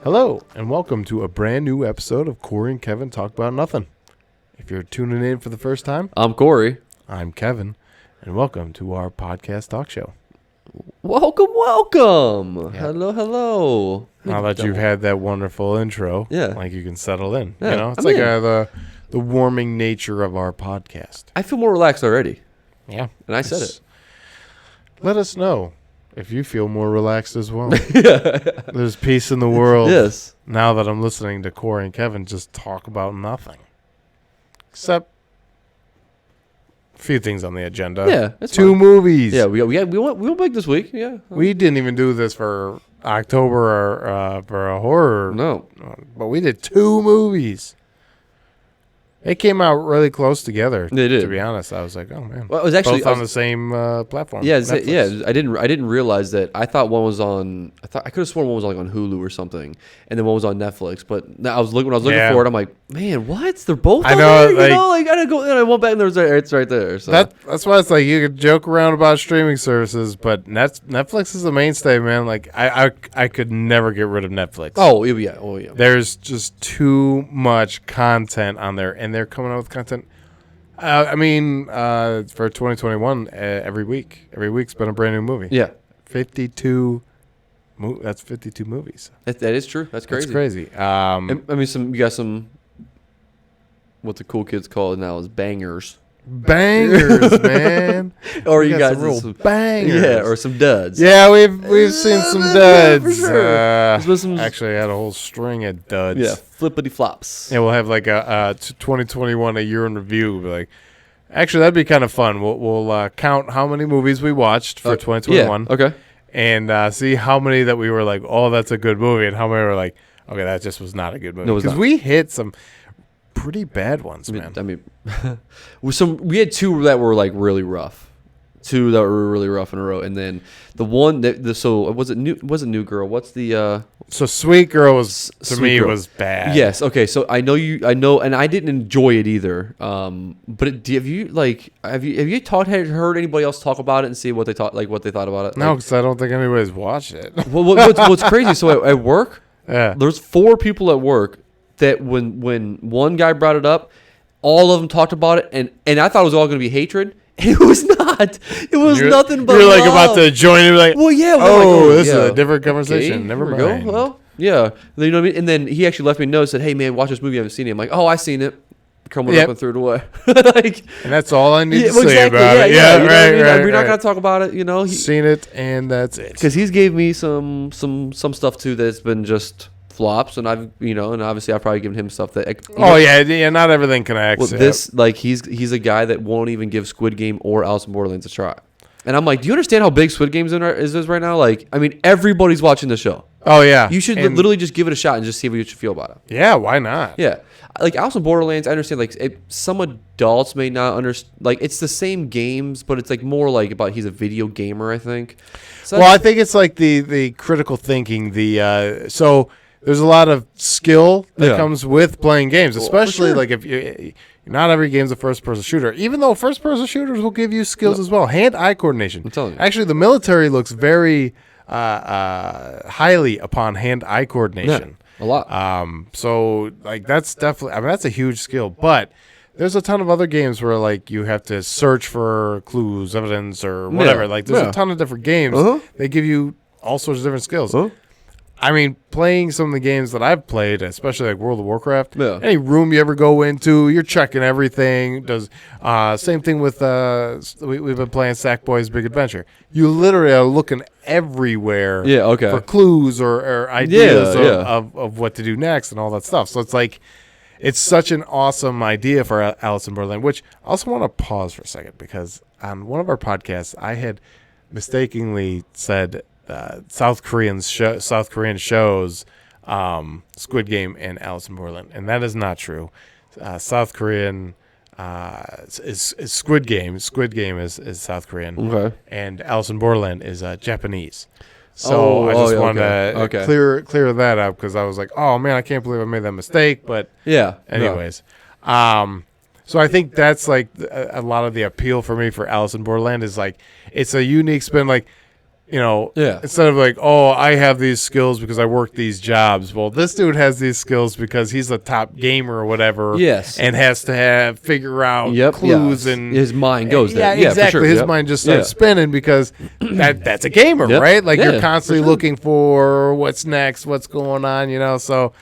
Hello, and welcome to a brand new episode of Corey and Kevin Talk About Nothing. If you're tuning in for the first time, I'm Corey. I'm Kevin, and welcome to our podcast talk show. Welcome. Yeah. Hello. Now that you've had that wonderful intro, Yeah. like you can settle in. Yeah, You know, it's I'm like in. the warming nature of our podcast. I feel more relaxed already, Yeah. and I said it. Let us know if you feel more relaxed as well. There's peace in the world. Yes. Now that I'm listening to Corey and Kevin just talk about nothing. Except a few things on the agenda. Yeah, it's Two fine. movies. Yeah, we went big this week. Yeah. We didn't even do this for October or for a horror. No. But we did two movies. They came out really close together. They did. To be honest, I was like, oh man. Well, it was actually both on the same platform. Yeah, Netflix. I didn't realize that. I thought one was on. I could have sworn one was like on Hulu or something, and then one was on Netflix. But when I was looking for it, I'm like, man, what? They're both. I on know, there? like- You know, like I didn't go. And I went back and it's right there. So That's why it's like you could joke around about streaming services, but Netflix is the mainstay, man. Like I could never get rid of Netflix. oh yeah. There's just too much content on there, and they're coming out with content. For 2021, every week's been a brand new movie. Yeah, 52. That's 52 movies. that is true. That's crazy. That's crazy. You got some. What the cool kids call it now is bangers, Bangers, man. or We you got guys some real bangers. yeah, or some duds. Yeah, we've seen some Yeah, for duds. sure. There's been some- Actually, I had a whole string of duds. yeah, flippity flops. Yeah, we'll have like a 2021 a year in review. Like, actually, that'd be kind of fun. We'll count how many movies we watched for 2021, Yeah, okay. and see how many that we were like, oh, that's a good movie, and how many were like, okay, that just was not a good movie. No, it was Because not. we hit some pretty bad ones, man. I mean, we had two that were like really rough. Two that were really rough in a row, and then the one was it New Girl? What's the So Sweet Girl was to Sweet me Girl. was bad. Yes. Okay. So I know, and I didn't enjoy it either. But have you heard anybody else talk about it and see what they thought about it? No, because I don't think anybody's watched it. Well, what's crazy? So at work, Yeah. there's 4 people at work that when one guy brought it up, all of them talked about it, and I thought it was all going to be hatred. It was not. It was nothing but You're like love. about to join in, like, Well, yeah. this is yeah. a different conversation. Okay, Never here we mind. go. Well, yeah. You know what I mean? And then he actually left me a note and said, "Hey, man, watch this movie. I haven't seen it." I'm like, "Oh, I seen it." Coming Yep. up and threw it away. Like, And that's all I need yeah, to well, say exactly. about it. You know what I mean? right. We're not gonna talk about it. You know, Seen it, and that's it. because he's gave me some stuff too that's been just flops, and and obviously I've probably given him stuff that. Yeah. Not everything connects. Well, this he's a guy that won't even give Squid Game or Alice in Borderlands a try. And I'm like, do you understand how big Squid Game is right now? Like, I mean, everybody's watching the show. Oh yeah. You should And- literally just give it a shot and just see what you should feel about it. Yeah, why not? Yeah, like Alice in Borderlands, I understand. Like, some adults may not understand. Like, it's the same games, but it's like more like about he's a video gamer. I think. So Well, I think it's like the critical thinking. So there's a lot of skill that Yeah. comes with playing games, Well, especially for sure. like if you. Not every game's a first-person shooter, even though first-person shooters will give you skills as well. Hand-eye coordination. I'm telling you. Actually, the military looks very highly upon hand-eye coordination. a lot. So like that's definitely. I mean, that's a huge skill. But there's a ton of other games where like you have to search for clues, evidence, or whatever. Yeah. Like there's Yeah. a ton of different games. Uh-huh. They give you all sorts of different skills. Huh? I mean, playing some of the games that I've played, especially like World of Warcraft, Yeah. any room you ever go into, you're checking everything. Same thing with we've been playing Sackboy's Big Adventure. You literally are looking everywhere Yeah, okay. for clues or ideas Yeah. of what to do next and all that stuff. So it's like it's such an awesome idea for Alice in Borderland, which I also want to pause for a second because on one of our podcasts, I had mistakenly said South Korean shows Squid Game and Alice in Borderland, and that is not true. South Korean is Squid Game. Squid Game is South Korean, Okay. and Alice in Borderland is Japanese. So I just yeah, wanted to okay. clear that up because I was like, oh man, I can't believe I made that mistake. But Yeah. anyways, so I think that's like a lot of the appeal for me for Alice in Borderland is like it's a unique spin. Like Yeah. instead of like, oh, I have these skills because I work these jobs. Well, this dude has these skills because he's a top gamer or whatever. Yes. And has to figure out clues and his mind goes there. Yeah, exactly. For sure. His mind just starts spinning because that's a gamer, right? Like you're constantly looking for what's next, what's going on, So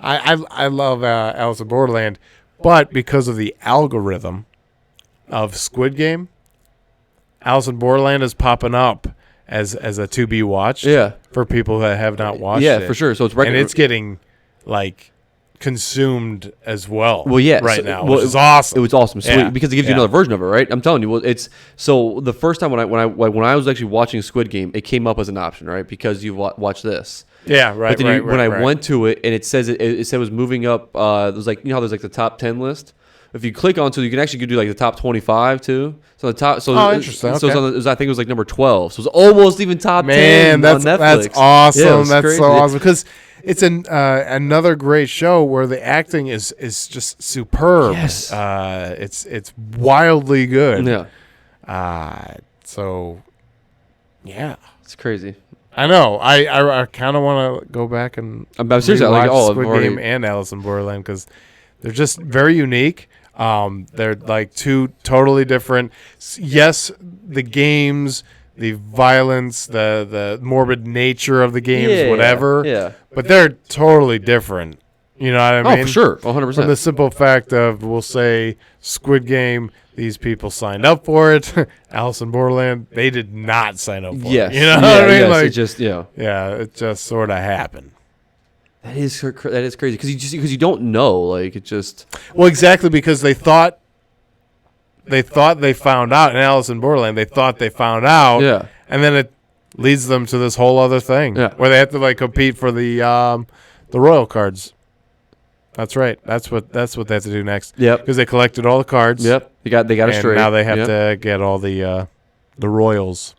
I love Alice in Borderland, but because of the algorithm of Squid Game, Alice in Borderland is popping up as a to be watched for people that have not watched it. Yeah, for sure. So it's and it's getting like consumed as well. Well, yeah, right now, which is awesome. It was awesome, because it gives you another version of it, right? I'm telling you, it's so the first time when I was actually watching Squid Game, it came up as an option, right? Because you watch this. Yeah, right. But then when I went to it and it says it said it was moving up. It was like how there's like the top 10 list. If you click onto it, you can actually do like the top 25 too. So the top. So interesting. So okay. I think it was like number 12. So it's almost even top 10 on Netflix. That's awesome. Yeah, that's crazy. so awesome because it's another great show where the acting is just superb. Yes. It's wildly good. Yeah. So, yeah. It's crazy. I know. I kind of want to go back and I'm seriously like Squid Game and Alice in Borderland because they're just very unique. They're like two totally different. Yes, the games, the violence, the morbid nature of the games, whatever. Yeah. But they're totally different. You know what I mean? Oh, for sure. 100%. From the simple fact of, we'll say, Squid Game, these people signed up for it. Alice in Borderland, they did not sign up for it. You know what I mean? Yes, like, it just, it just sort of happened. That is crazy because you don't know, like it just. Well, exactly, because they thought they found out in Alice in Borderland. They thought they found out, and then it leads them to this whole other thing where they have to like compete for the royal cards. That's right. That's what they have to do next. Yep. Because they collected all the cards. Yep. They got it straight. Now they have to get all the royals.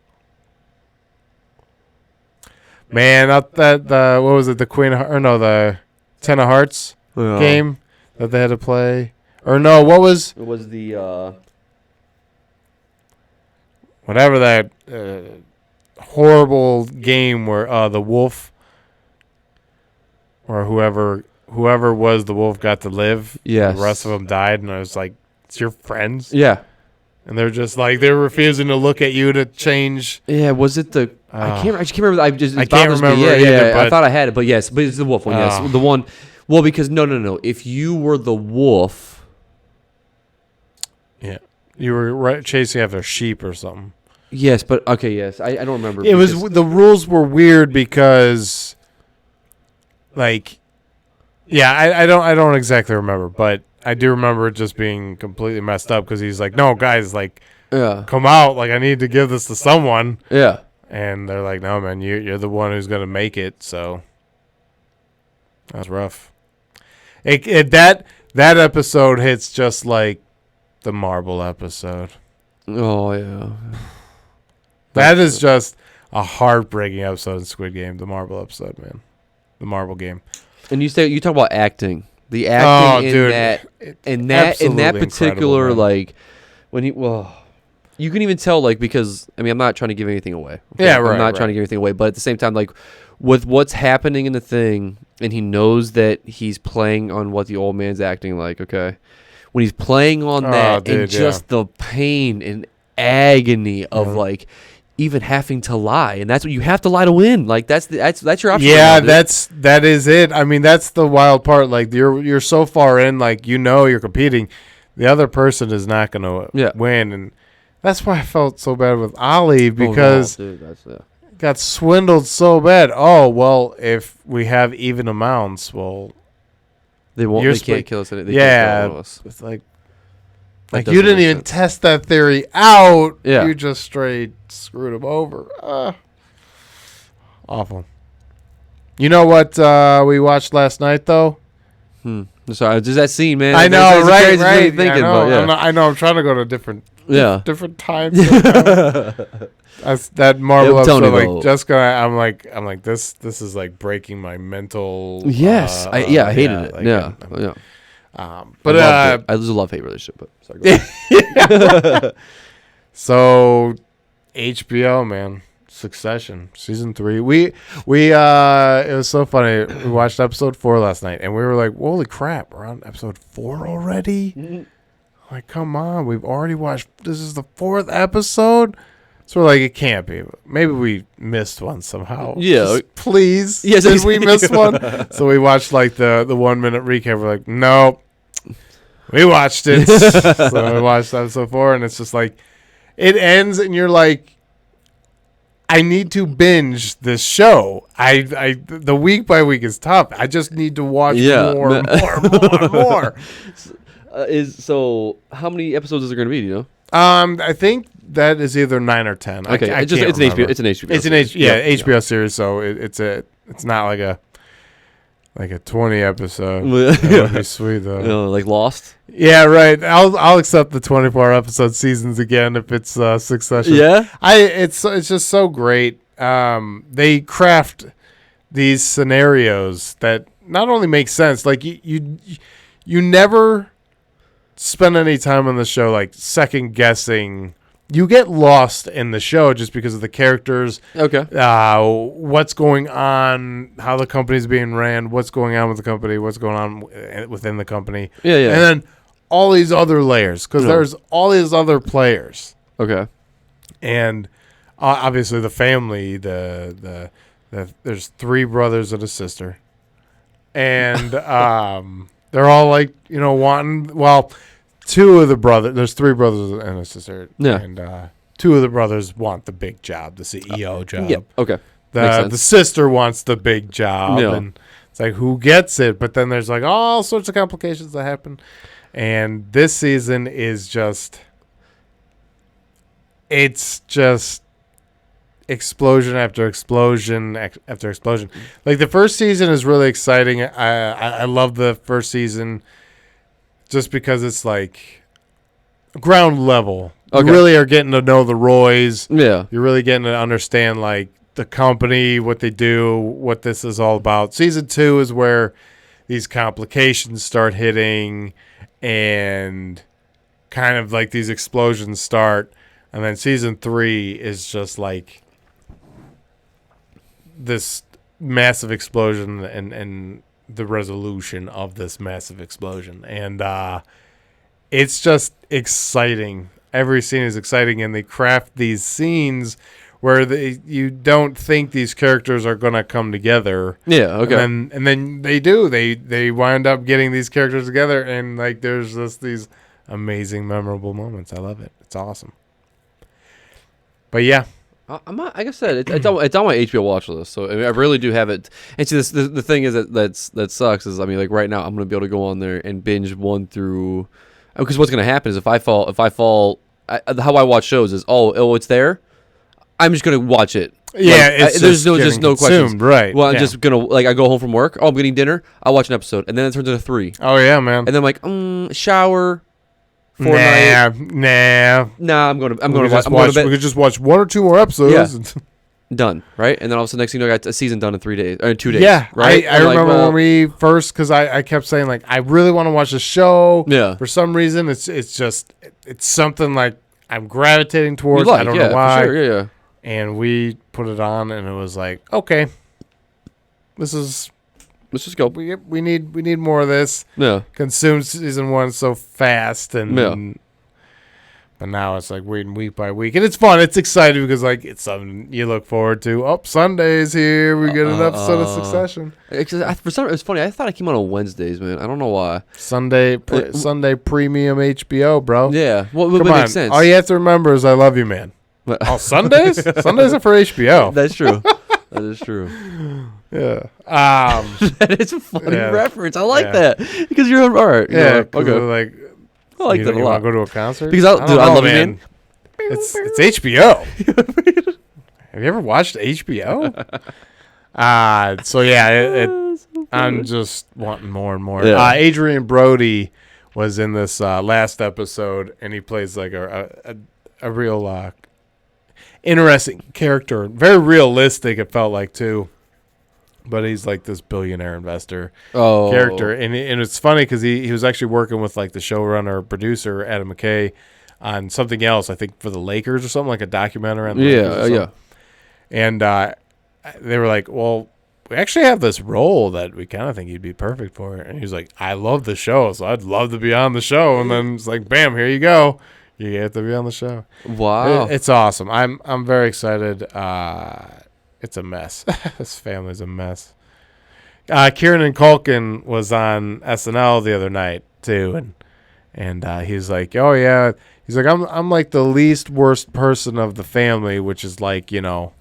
Man, what was it? The the 10 of Hearts game that they had to play, or no? What was? It was the whatever that horrible game where the wolf or whoever was the wolf got to live. Yes. The rest of them died, and I was like, "It's your friends." Yeah. And they're just like they're refusing to look at you to change. Yeah, was it the? I just can't remember. I can't remember. Yeah. I thought I had it, but yes, but it's the wolf one. Yes, the one. Well, because no. If you were the wolf, yeah, you were chasing after sheep or something. Yes, but okay, yes, I don't remember. It was the rules were weird because, like, yeah, I don't exactly remember, but I do remember it just being completely messed up because he's like, no, guys, like, come out, like, I need to give this to someone. Yeah. And they're like, no, man, you're the one who's gonna make it. So that's rough. That episode hits just like the marble episode. Oh yeah. That is just a heartbreaking episode in Squid Game. The marble episode, man. The marble game. And you talk about acting. The acting in that particular like when you can even tell like because I mean I'm not trying to give anything away. Okay? Yeah, right. I'm not trying to give anything away, but at the same time like with what's happening in the thing and he knows that he's playing on what the old man's acting like, okay? When he's playing on that and just the pain and agony of like even having to lie, and that's what you have to lie to win. Like that's your option. Yeah, that is it. I mean, that's the wild part. Like you're so far in, like you're competing. The other person is not going to win, and that's why I felt so bad with Ali because got swindled so bad. Oh well, if we have even amounts, well, they won't. They can't kill us. They can't kill us. It's like you didn't even test that theory out. Yeah. You just straight screwed him over. Awful. You know what we watched last night, though? Sorry, just that scene, man. I know, right? Thinking, I know. But, I know. I'm trying to go to different times. That Marvel episode, like Jessica, I'm like this is like breaking my mental. Yes, I hated it. Like, yeah. But I lose a love-hate relationship. But sorry, so HBO, man, Succession season 3. We it was so funny. We watched episode 4 last night, and we were like, "Holy crap, we're on episode 4 already!" Mm-hmm. Like, come on, we've already watched. This is the 4th episode. So we're like, it can't be. Maybe we missed one somehow. Yeah, just please. Yes, did we miss one? So we watched like the 1 minute recap. We're like, nope. We watched it. So we watched episode 4, and it's just like, it ends, and you're like, I need to binge this show. The week by week is tough. I just need to watch more. So how many episodes is there going to be? Do you know? I think that is either 9 or 10. Okay, it's an HBO. It's an HBO. It's an HBO series. So it's not like a 20 episode. That would be sweet though. Like Lost. Yeah, right. I'll accept the 24 episode seasons again if it's Succession. Yeah. It's just so great. They craft these scenarios that not only make sense. Like you never spend any time on the show like second guessing. You get lost in the show just because of the characters. Okay. What's going on, how the company's being ran, what's going on with the company, what's going on within the company. Yeah. And then all these other layers, because there's all these other players. Okay. And obviously the family, the there's 3 brothers and a sister. And they're all like, wanting, well, 2 of the brothers, there's 3 brothers and a sister. Yeah. And 2 of the brothers want the big job, the CEO job. Yeah. Okay. The sister wants the big job. Yeah. And it's like, who gets it? But then there's like all sorts of complications that happen. And this season is just, it's just explosion after explosion after explosion. Like the first season is really exciting. I love the first season. Just because it's like ground level. Okay. You really are getting to know the Roys. Yeah. You're really getting to understand like the company, what they do, what this is all about. Season 2 is where these complications start hitting and kind of like these explosions start. And then season 3 is just like this massive explosion and the resolution of this massive explosion. And it's just exciting. Every scene is exciting, and they craft these scenes where you don't think these characters are going to come together. Yeah, okay. And then they do. They wind up getting these characters together, and like there's just these amazing, memorable moments. I love it. It's awesome. But yeah. I'm not, like I said, it's on my HBO watch list, so I really do have it. And see, the thing is that sucks is, I mean, like right now, I'm gonna be able to go on there and binge 1 through, because what's gonna happen is if I fall, how I watch shows is it's there, I'm just gonna watch it. Yeah, like, there's just no questions, right? Well, I'm just gonna I go home from work. I'm getting dinner. I'll watch an episode, and then it turns into 3. Oh yeah, man. And then I'm like, shower. Nah. I'm going to watch. We could just watch 1 or 2 more episodes. Yeah. Done, right? And then all of a sudden, next thing you know, I got a season done in 3 days or 2 days. Yeah, right. I remember when we first, because I kept saying like I really want to watch the show. Yeah. For some reason, it's something like I'm gravitating towards. I don't know why. For sure. Yeah. And we put it on, and it was like, okay, let's just go. We need more of this. Yeah. Consumed season 1 so fast, and but now it's like waiting week by week, and it's fun. It's exciting because like it's something you look forward to. Oh, Sunday's here. We get an episode of Succession. For some, it's funny. I thought it came out on Wednesdays, man. I don't know why. Sunday premium HBO, bro. Yeah. Well, it makes sense. All you have to remember is I love you, man. Sundays? Sundays are for HBO. That's true. That is true. Yeah. That is a funny reference. I like that because you're all right. Yeah. Okay. I like that a lot. Want to go to a concert? Because I love you, man. It's HBO. Have you ever watched HBO? So yeah, I'm just wanting more and more. Yeah. Adrian Brody was in this last episode, and he plays like a real interesting character, very realistic. It felt like too. But he's like this billionaire investor character. And it's funny because he was actually working with like the showrunner, producer, Adam McKay on something else, I think for the Lakers or something, like a documentary on the Lakers or something. And they were like, well, we actually have this role that we kind of think you'd be perfect for. And he's like, I love the show, so I'd love to be on the show. And then it's like, bam, here you go. You get to be on the show. Wow. It's awesome. I'm very excited. It's a mess. This family's a mess. Kieran Culkin was on SNL the other night too, and he's like, oh yeah, he's like, I'm like the least worst person of the family, which is like, you know,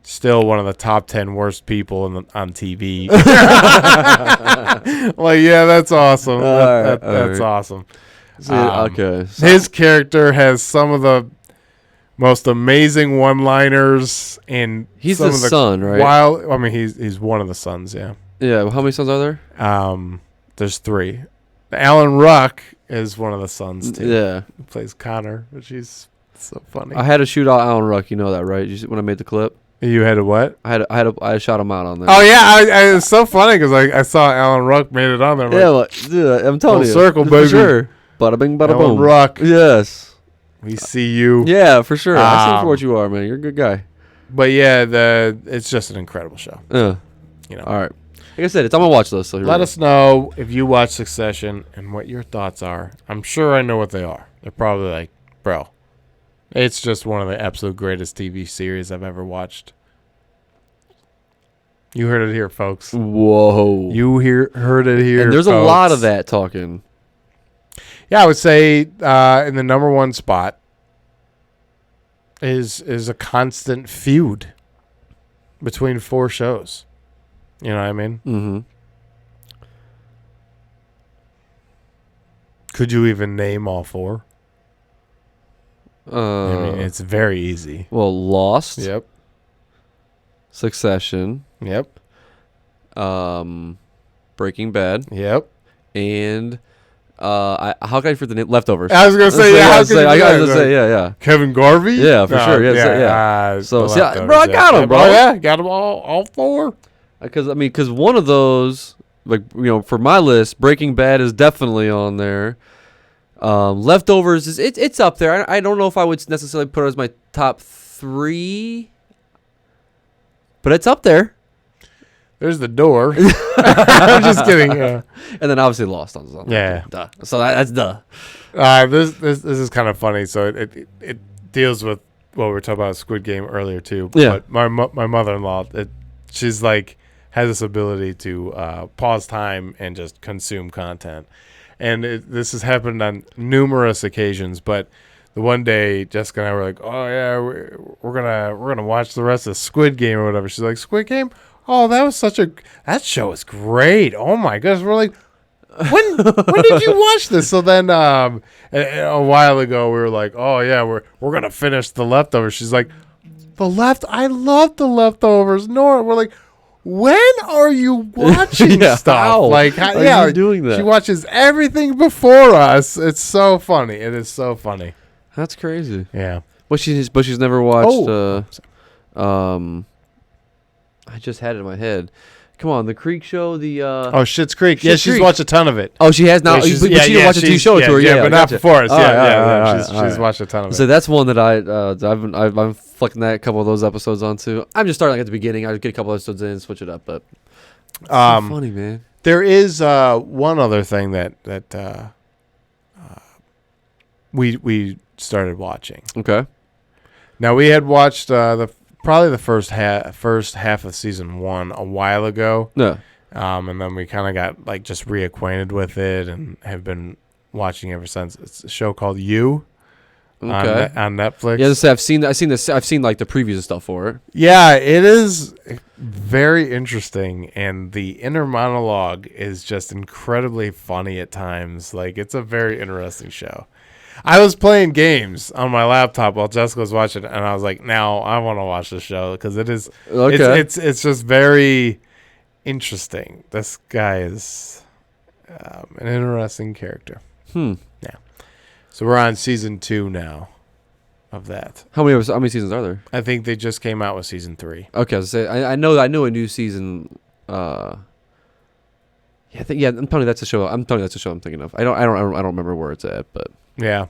still one of the top 10 worst people on TV. Like, yeah, that's awesome. That's awesome. Okay. So. His character has some of the most amazing one-liners, and he's some the of the son, right? I mean, he's one of the sons. Yeah. Yeah. How many sons are there? There's 3. Alan Ruck is one of the sons too. Yeah. He plays Connor, which is so funny. I had to shoot out Alan Ruck. You know that, right? When I made the clip. You had a what? I shot him out on there. Oh yeah, it's so funny because I saw Alan Ruck made it on there. Yeah, like, dude, I'm telling you, circle, baby. For sure. Bada bing, bada Alan boom. Ruck. Yes. We see you. Yeah, for sure. I see for what you are, man. You're a good guy. But yeah, it's just an incredible show. You know. All right. Like I said, it's on my watch list. So let us know if you watch Succession and what your thoughts are. I'm sure I know what they are. They're probably like, bro, it's just one of the absolute greatest TV series I've ever watched. You heard it here, folks. Whoa. You heard it here, and there's folks. a lot of that talking. Yeah, I would say in the number 1 spot is a constant feud between 4 shows. You know what I mean? Mm-hmm. Could you even name all 4? I mean, it's very easy. Well, Lost. Yep. Succession. Yep. Breaking Bad. Yep. And how can I forget the name? Leftovers. I was gonna say yeah. I gotta say yeah. Kevin Garvey. Yeah, for sure. Yeah. So bro, I got him, bro. Oh yeah, got them all 4. Because one of those, like, you know, for my list, Breaking Bad is definitely on there. Leftovers it's up there. I don't know if I would necessarily put it as my top 3, but it's up there. There's the door. I'm just kidding. Yeah. And then obviously Lost on yeah. Duh. So that's duh. This is kind of funny. So it deals with what we were talking about Squid Game earlier too. Yeah. But my mother-in-law, she's like has this ability to pause time and just consume content, and this has happened on numerous occasions. But the one day Jessica and I were like, oh yeah, we're gonna watch the rest of Squid Game or whatever. She's like, Squid Game? Oh, that show is great. Oh my goodness. We're like, when did you watch this? So then a while ago we were like, oh yeah, we're gonna finish The Leftovers. She's like, I love The Leftovers. Nora, we're like, when are you watching stuff? How? Like, how are you doing that? She watches everything before us. It's so funny. It is so funny. That's crazy. Yeah. But she's never watched. I just had it in my head. Come on, the Creek Show. Schitt's Creek. Schitt's She's Creek. watched a ton of it. Oh, she has now. Yeah, but she didn't watch a TV show tour. Yeah, but not gotcha. before us. All right. She's watched a ton of it. So that's one that I'm flicking that a couple of those episodes onto. I'm just starting at the beginning. I just get a couple episodes in, switch it up. But it's so funny, man. There is one other thing that we started watching. Okay. Now we had watched probably the first half of season 1 a while ago. No. And then we kind of got like just reacquainted with it and have been watching ever since. It's a show called You on Netflix. Yeah, I've seen like the previews and stuff for it. Yeah, it is very interesting, and the inner monologue is just incredibly funny at times. Like, it's a very interesting show. I was playing games on my laptop while Jessica was watching it, and I was like, now I want to watch this show because it is okay. It's just very interesting. This guy is an interesting character. Yeah. So we're on season 2 now of that. How many seasons are there? I think they just came out with season 3. Okay, I know a new season. I'm telling you that's the show. I'm thinking of. I don't remember where it's at, but Yeah.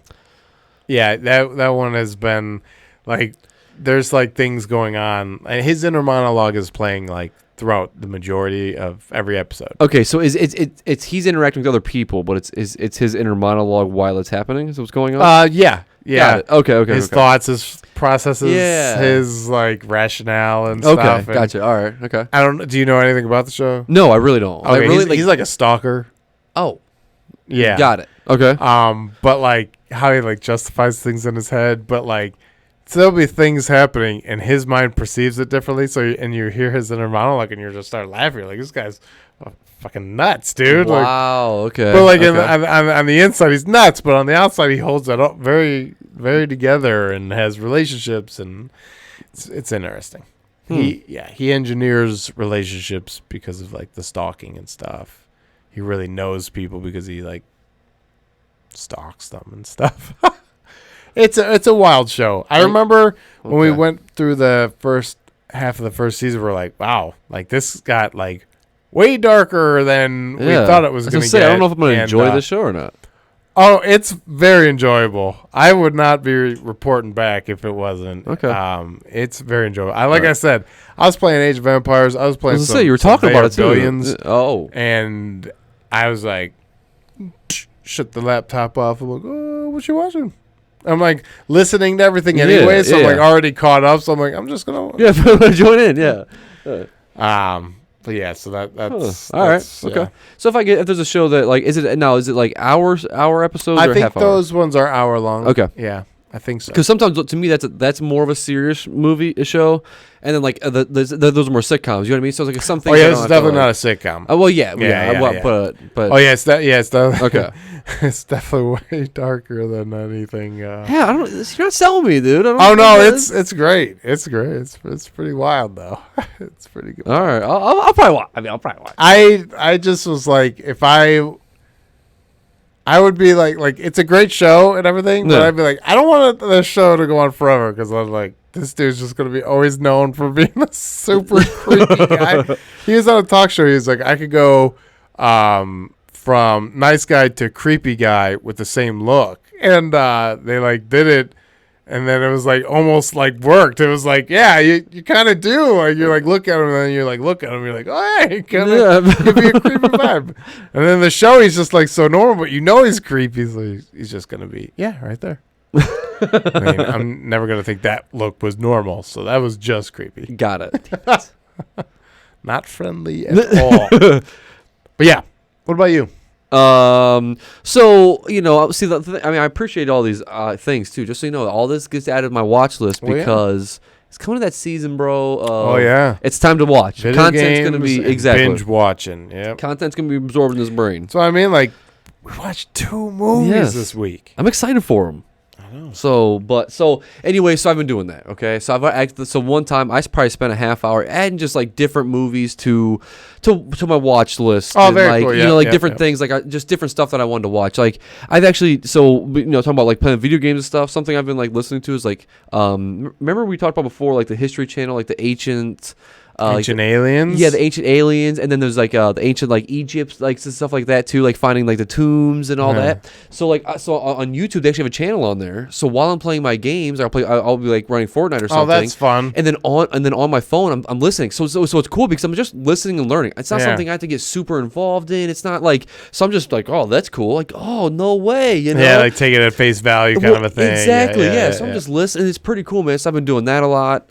That one has been like there's like things going on, and his inner monologue is playing like throughout the majority of every episode. Okay, so it's he's interacting with other people, but it's his inner monologue while it's happening. Is what's going on? Yeah. Got it. Okay. His thoughts, his processes, his like rationale and okay, stuff. Okay, gotcha. All right. Okay. I don't. Do you know anything about the show? No, I really don't. Okay, he's like a stalker. Oh. Yeah. Got it. Okay. But like how he like justifies things in his head, but like so there'll be things happening and his mind perceives it differently. So you hear his inner monologue and you just start laughing. You're like, this guy's fucking nuts, dude. Wow. Okay. But like on the inside he's nuts, but on the outside he holds that up very, very together and has relationships, and it's interesting. He engineers relationships because of like the stalking and stuff. He really knows people because he like stalks them and stuff. It's a wild show. I remember when we went through the first half of the first season, we're like, wow, like this got like way darker than we thought it was going to get. I don't know if I'm going to enjoy this show or not. Oh, it's very enjoyable. I would not be reporting back if it wasn't. Okay. It's very enjoyable. I said, I was playing Age of Empires. I was playing you were talking about it too. Billions. Oh. And I was like, shut the laptop off. I'm like, oh, what you watching? I'm like listening to everything anyway, so I'm like already caught up. So I'm like, I'm just gonna join in. Yeah. But yeah, so that's all right. Okay. Yeah. So if there's a show that like is it like hour episodes? I or think half those ones are hour long. Okay. Yeah, I think so. Because sometimes to me that's more of a serious a show, and then like those are more sitcoms. You know what I mean? So it's like something. Oh yeah, this is definitely not a sitcom. Oh well, yeah. But oh yeah, it's okay. It's definitely way darker than anything. Yeah, I don't. You're not selling me, dude. It's great. It's great. It's pretty wild though. It's pretty good. All right, I'll probably watch. I'll probably watch. I just was like, if I would be like it's a great show and everything, but I'd be like, I don't want this show to go on forever because I'm like, this dude's just gonna be always known for being a super creepy guy. He was on a talk show. He was like, I could go from nice guy to creepy guy with the same look, and they like did it, and then it was like almost like worked. It was like, yeah, you kind of do. Like you like look at him, and then you like look at him, you're like, oh hey, kind of give me a creepy vibe. And then the show, he's just like so normal, but you know he's creepy, so he's just gonna be right there. I mean, I'm never gonna think that look was normal, so that was just creepy. Got it. Not friendly at all. But yeah. What about you? So see, I appreciate all these things too. Just so you know, all this gets added to my watch list because it's coming to that season, bro. It's time to watch. Video Content's gonna be binge watching. Yeah, content's gonna be absorbed in his brain. So I mean, like, we watched 2 movies this week. I'm excited for them. So anyway, I've been doing that. Okay, so one time I probably spent a half hour adding just like different movies to my watch list. Oh, very cool. Different things, like just different stuff that I wanted to watch. Like I've actually talking about like playing video games and stuff. Something I've been like listening to is like remember we talked about before like the History Channel, like the ancient. Ancient aliens? Yeah, the ancient aliens, and then there's like the ancient like Egypt, like stuff like that too, like finding like the tombs and all that. So like on YouTube they actually have a channel on there. So while I'm playing my games, I'll be like running Fortnite or something. Oh, that's fun. And then on my phone I'm listening. So it's cool because I'm just listening and learning. It's not something I have to get super involved in. It's not like so I'm just like, oh, that's cool. Like, oh, no way, Yeah, like take it at face value kind of a thing. Exactly. Yeah. So I'm just listening. It's pretty cool, man. So I've been doing that a lot.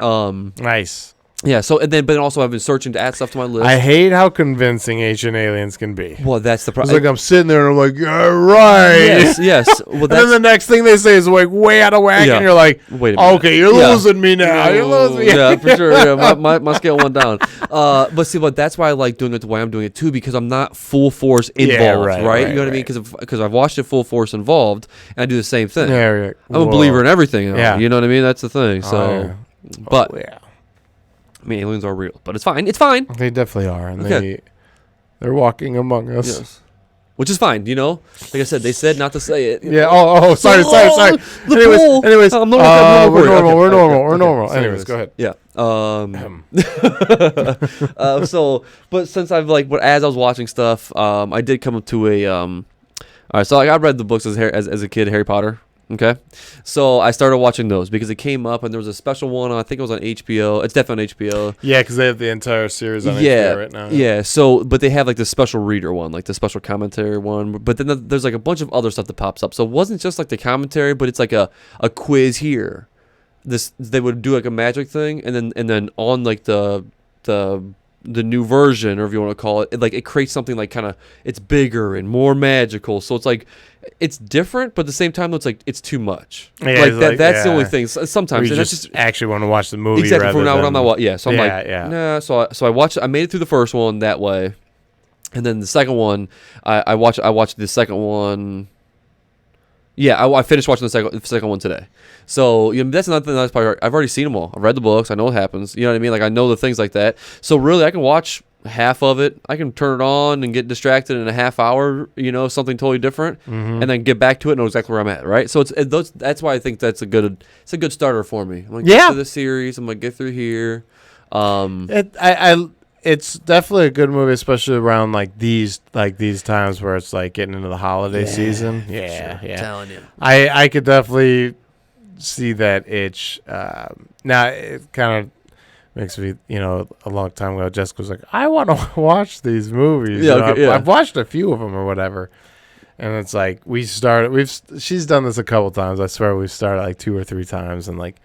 Nice. Yeah, but also I've been searching to add stuff to my list. I hate how convincing ancient aliens can be. Well, that's the problem. It's like I'm sitting there and I'm like, yeah, right. Yes. Well, and then the next thing they say is like way out of whack, and you're like, wait a minute. Okay, you're losing me now. You're losing me. Yeah, for sure. Yeah, my scale went down. But that's why I like doing it the way I'm doing it too, because I'm not full force involved, right? You know what I mean? Because I've watched it full force involved, and I do the same thing. Yeah, right. I'm a believer in everything. You know what I mean? That's the thing. So, I mean, aliens are real, but it's fine. It's fine. They definitely are, and they're walking among us. Yes. Which is fine, Like I said, they said not to say it. Yeah. Oh, sorry. Anyways, we're normal. Anyways, go ahead. Yeah. But since I've as I was watching stuff, I did come up to a. All right, so I read the books as a kid, Harry Potter. Okay, so I started watching those because it came up, and there was a special one. I think it was on HBO. It's definitely on HBO. Yeah, because they have the entire series on HBO right now. Yeah. So, but they have like the special reader one, like the special commentary one. But then there's like a bunch of other stuff that pops up. So it wasn't just like the commentary, but it's like a quiz here. They would do like a magic thing, and then on like the new version, or if you want to call it, like it creates something like kind of it's bigger and more magical. So it's like it's different, but at the same time it's like it's too much. Yeah, like that. That's the only thing. Sometimes you and just actually want to watch the movie. Exactly. Rather From now than, on, I'm not. Yeah. So I'm yeah. Nah. So I watched. I made it through the first one that way, and then the second one, I watched the second one. Yeah, I finished watching the second one today. So that's another thing. That's part. I've already seen them all. I've read the books. I know what happens. You know what I mean? Like I know the things like that. So really, I can watch half of it. I can turn it on and get distracted in a half hour. Something totally different, and then get back to it and know exactly where I'm at. Right. So that's why I think that's a good starter for me. I'm gonna get through the series. I'm gonna get through here. It's definitely a good movie, especially around like these times where it's like getting into the holiday season. Yeah, sure. I'm telling you. I could definitely see that itch. Now it kind of makes me, a long time ago, Jessica was like, I want to watch these movies. Yeah, I've watched a few of them or whatever. And it's like she's done this a couple times. I swear we've started like 2 or 3 times and like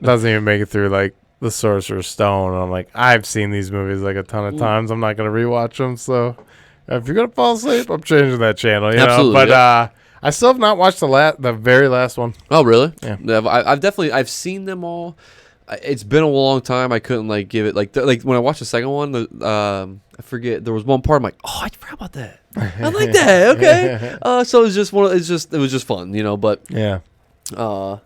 doesn't even make it through like The Sorcerer's Stone. I'm like, I've seen these movies like a ton of times. I'm not gonna rewatch them. So if you're gonna fall asleep, I'm changing that channel. Absolutely, But I still have not watched the very last one. Oh really? Yeah. I've seen them all. It's been a long time. I couldn't like give it like when I watched the second one. I forget there was one part. I'm like, oh, I forgot about that. I like that. Okay. So it was just it was just fun, But yeah. What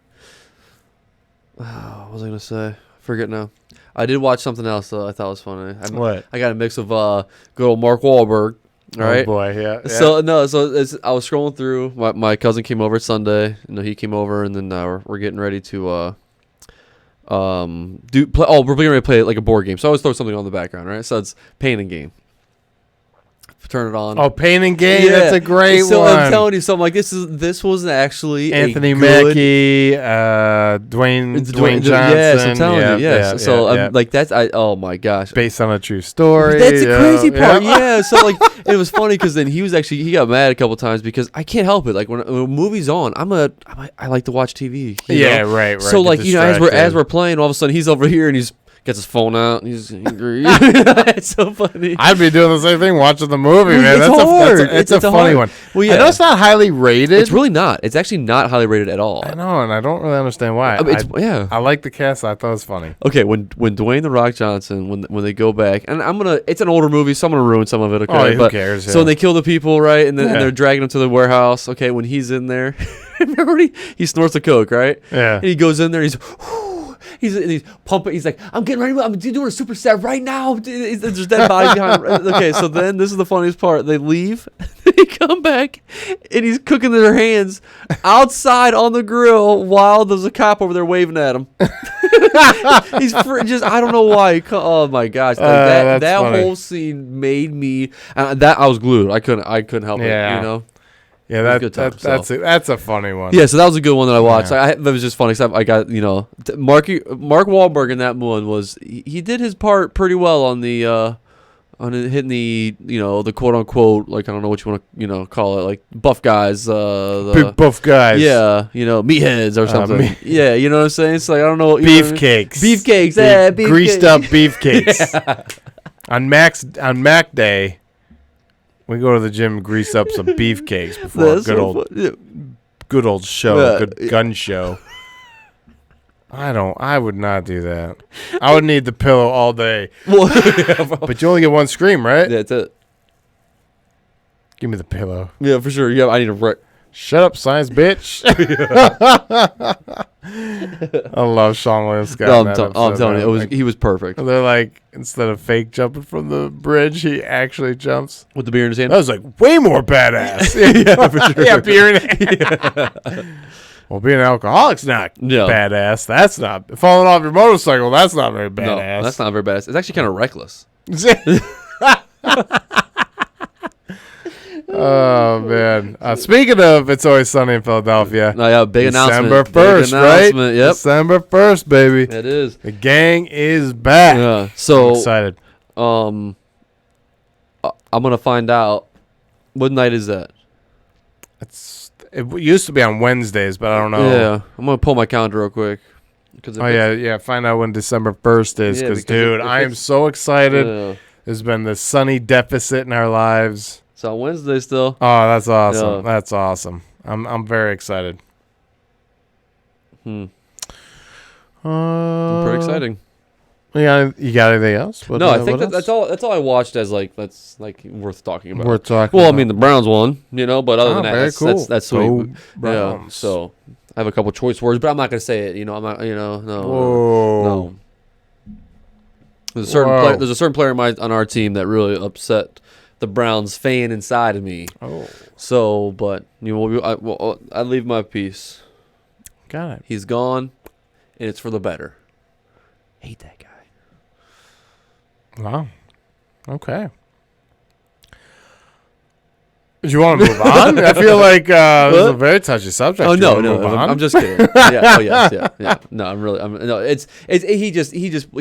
was I gonna say? Forget now. I did watch something else though. I thought was funny. What? I got a mix of good old Mark Wahlberg. All right. Oh boy, yeah. So I was scrolling through. My cousin came over Sunday. He came over, and then we're getting ready to we're getting ready to play like a board game. So I always throw something on the background, right? So it's Pain and Game. Turn it on. Oh, Pain and Game. That's a great one. So I'm telling you, I'm like, this was actually Anthony Mackie, Dwayne Johnson. Yes, I'm telling you. Yes. I'm like, that's oh my gosh. Based on a true story. That's the crazy part. Yeah. So like, it was funny because then he got mad a couple times because I can't help it. Like when a movie's on, I like to watch TV. Yeah, right. So like as we're playing, all of a sudden he's over here and he's gets his phone out and he's angry. It's so funny. I'd be doing the same thing watching the movie, man. It's hard. It's a funny one. Well, yeah. I know it's not highly rated. It's really not. It's actually not highly rated at all. I know, and I don't really understand why. I like the cast. I thought it was funny. Okay, when Dwayne The Rock Johnson, when they go back, and it's an older movie, so I'm going to ruin some of it, okay? Oh, who cares? Yeah. So when they kill the people, right, and they're dragging them to the warehouse, okay, when he's in there, remember he snorts the coke, right? Yeah. And he goes in there, he's pumping. He's like, I'm getting ready. I'm doing a super set right now. There's dead body behind him. Okay, so then this is the funniest part. They leave. They come back, and he's cooking their hands outside on the grill while there's a cop over there waving at him. He's just I don't know why. Oh my gosh, like that whole scene made me. That I was glued. I couldn't help it. Yeah, that's a funny one. Yeah, so that was a good one that I watched. Yeah. That was just funny. Cause I got Mark Wahlberg in that one he did his part pretty well on the hitting the quote unquote, like I don't know what you want to call it, like buff guys, big buff guys. Yeah, meatheads or something. Yeah, you know what I'm saying? It's like I don't know. Beefcakes. Beefcakes. Yeah, beefcakes. Greased up beefcakes. Yeah. On Mac Day. We go to the gym and grease up some beefcakes before a good old show, good gun show. I would not do that. I would need the pillow all day. But you only get one scream, right? Yeah, that's it. Give me the pillow. Yeah, for sure. Yeah, I need a Shut up, science bitch. I love Sean William Scott. I'm telling you, he was perfect. They're like, instead of fake jumping from the bridge, he actually jumps with the beer in his hand. That was like way more badass. Yeah, for sure. Yeah, beer in hand. Well, being an alcoholic's not badass. That's not falling off your motorcycle. That's not very badass. No, that's not very badass. It's actually kind of reckless. Oh man! Speaking of It's Always Sunny in Philadelphia, Oh, yeah, big December announcement. 1st, right? Yep. December 1st, baby. It is. The gang is back. Yeah. So I'm excited. I'm gonna find out. What night is that? It used to be on Wednesdays, but I don't know. Yeah, I'm gonna pull my calendar real quick. Yeah. Find out when December 1st is, Yeah, because because dude, I am so excited. Yeah. There's been this sunny deficit in our lives. It's on Wednesday still. Oh, that's awesome. Yeah. That's awesome. I'm very excited. Pretty Pretty exciting. You got anything else? No, I think that's all. That's all I watched as that's worth talking about. We're talking. Well, about. I mean the Browns won, but other than that, very cool. that's sweet. Go Yeah. Browns. So I have a couple choice words, but I'm not gonna say it. I'm not. No. Whoa. No. There's a certain player. There's a certain player on our team that really upset the Browns fan inside of me. Oh. So, but I leave my piece. Got it. He's gone, and it's for the better. Hate that guy. Wow. Okay. Do you want to move on? I feel like this is a very touchy subject. Oh Do you no, wanna move on? I'm just kidding. Yeah. Oh yes, yeah. No,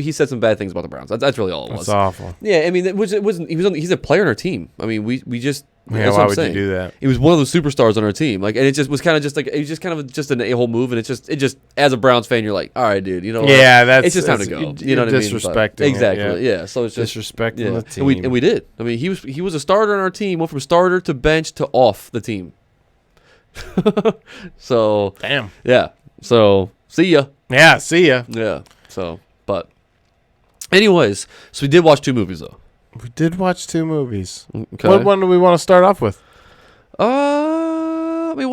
he said some bad things about the Browns. That's really all it was. That's awful. Yeah, I mean, he's a player on our team. I mean, we just. Yeah, why would you do that? He was one of the superstars on our team. Like, and it just was kind of just like it was just kind of just an a-hole move, and it just as a Browns fan, you're like, all right, dude, Yeah, it's just time to go. You know what I mean? Disrespecting. Exactly. Yeah. So it's just disrespecting the team. And we did. I mean, he was a starter on our team. Went from starter to bench to off the team. So damn. Yeah. So see ya. Yeah. See ya. Yeah. So, but anyways, so we did watch 2 movies though. We did watch 2 movies. Okay. What one do we want to start off with? I mean,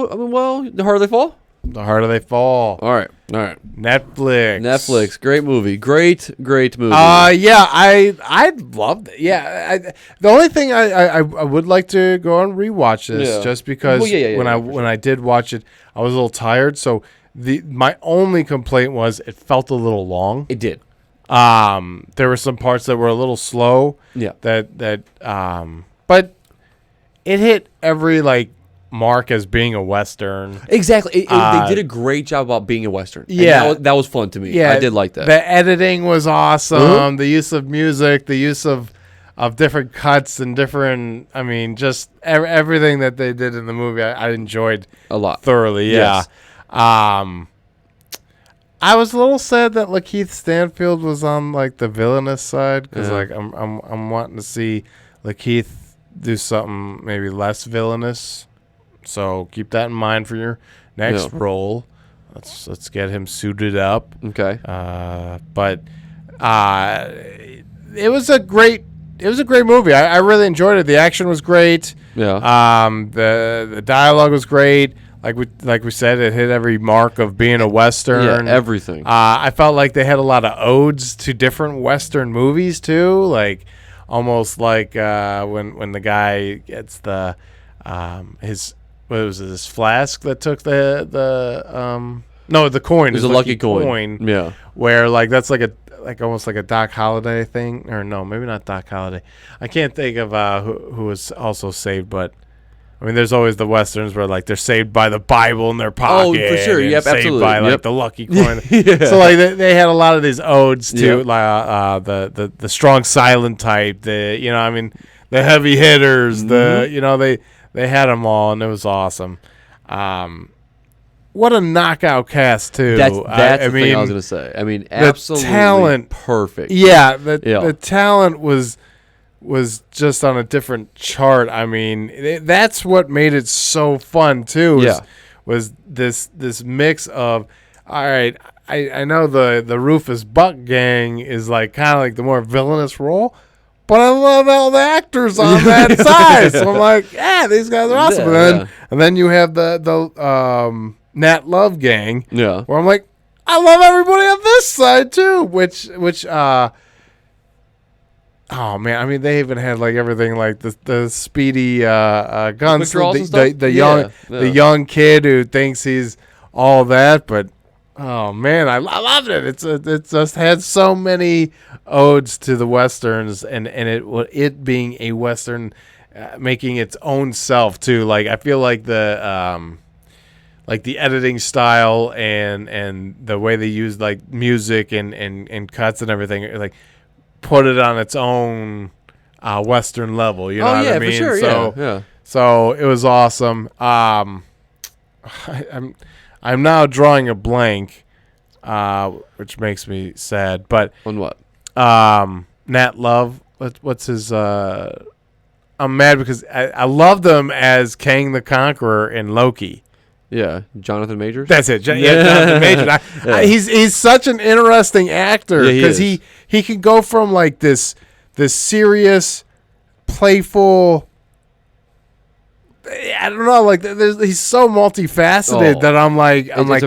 The Harder They Fall. The Harder They Fall. All right. Netflix. Great movie. Great movie. Yeah, I loved it. Yeah, the only thing I would like to go and rewatch this, just because when I did watch it, I was a little tired. So my only complaint was it felt a little long. It did. There were some parts that were a little slow. Yeah. But it hit every mark as being a Western. Exactly. They did a great job about being a Western. Yeah. And that was fun to me. Yeah. I did like that. The editing was awesome. The use of music, the use of different cuts and different, just everything that they did in the movie, I enjoyed a lot. Thoroughly. Yeah. Yes. I was a little sad that Lakeith Stanfield was on the villainous side, because I'm wanting to see Lakeith do something maybe less villainous. So keep that in mind for your next role. Let's get him suited up. Okay. But it was a great movie. I really enjoyed it. The action was great. Yeah. The dialogue was great. Like we said, it hit every mark of being a Western. Yeah, everything. I felt like they had a lot of odes to different Western movies too, almost like when the guy gets his flask that took the coin. It was a lucky coin. Yeah. Where that's almost like a Doc Holliday thing, or no, maybe not Doc Holliday. I can't think of who was also saved, but. There's always the Westerns where they're saved by the Bible in their pocket. Oh, for sure. Yep, saved absolutely. by the lucky coin. Yeah. So they had a lot of these odes to the strong silent type. The heavy hitters. Mm-hmm. They had them all, and it was awesome. What a knockout cast too. That's the thing I was gonna say. Absolutely talent, perfect. Yeah, the talent was just on a different chart. That's what made it so fun too. Was this mix of, all right, I know the Rufus Buck gang is kind of the more villainous role, but I love all the actors on that side. So I'm these guys are awesome. And then you have the Nat Love gang. Yeah. Where I'm I love everybody on this side too. Which oh man, they even had everything the speedy guns, the young kid who thinks he's all that, but oh man, I loved it. It just had so many odes to the Westerns, and it being a Western making its own self too. Like I feel like the editing style and the way they use like music and cuts and everything, like put it on its own Western level. You know what I mean? For sure. Yeah. So it was awesome. I'm now drawing a blank, which makes me sad. But On what? Nat Love, what's his? I'm mad because I loved him as Kang the Conqueror in Loki. Yeah, Jonathan Majors. That's it. Jonathan Majors. He's such an interesting actor because he can go from like this serious, playful. I don't know, like he's so multifaceted that I'm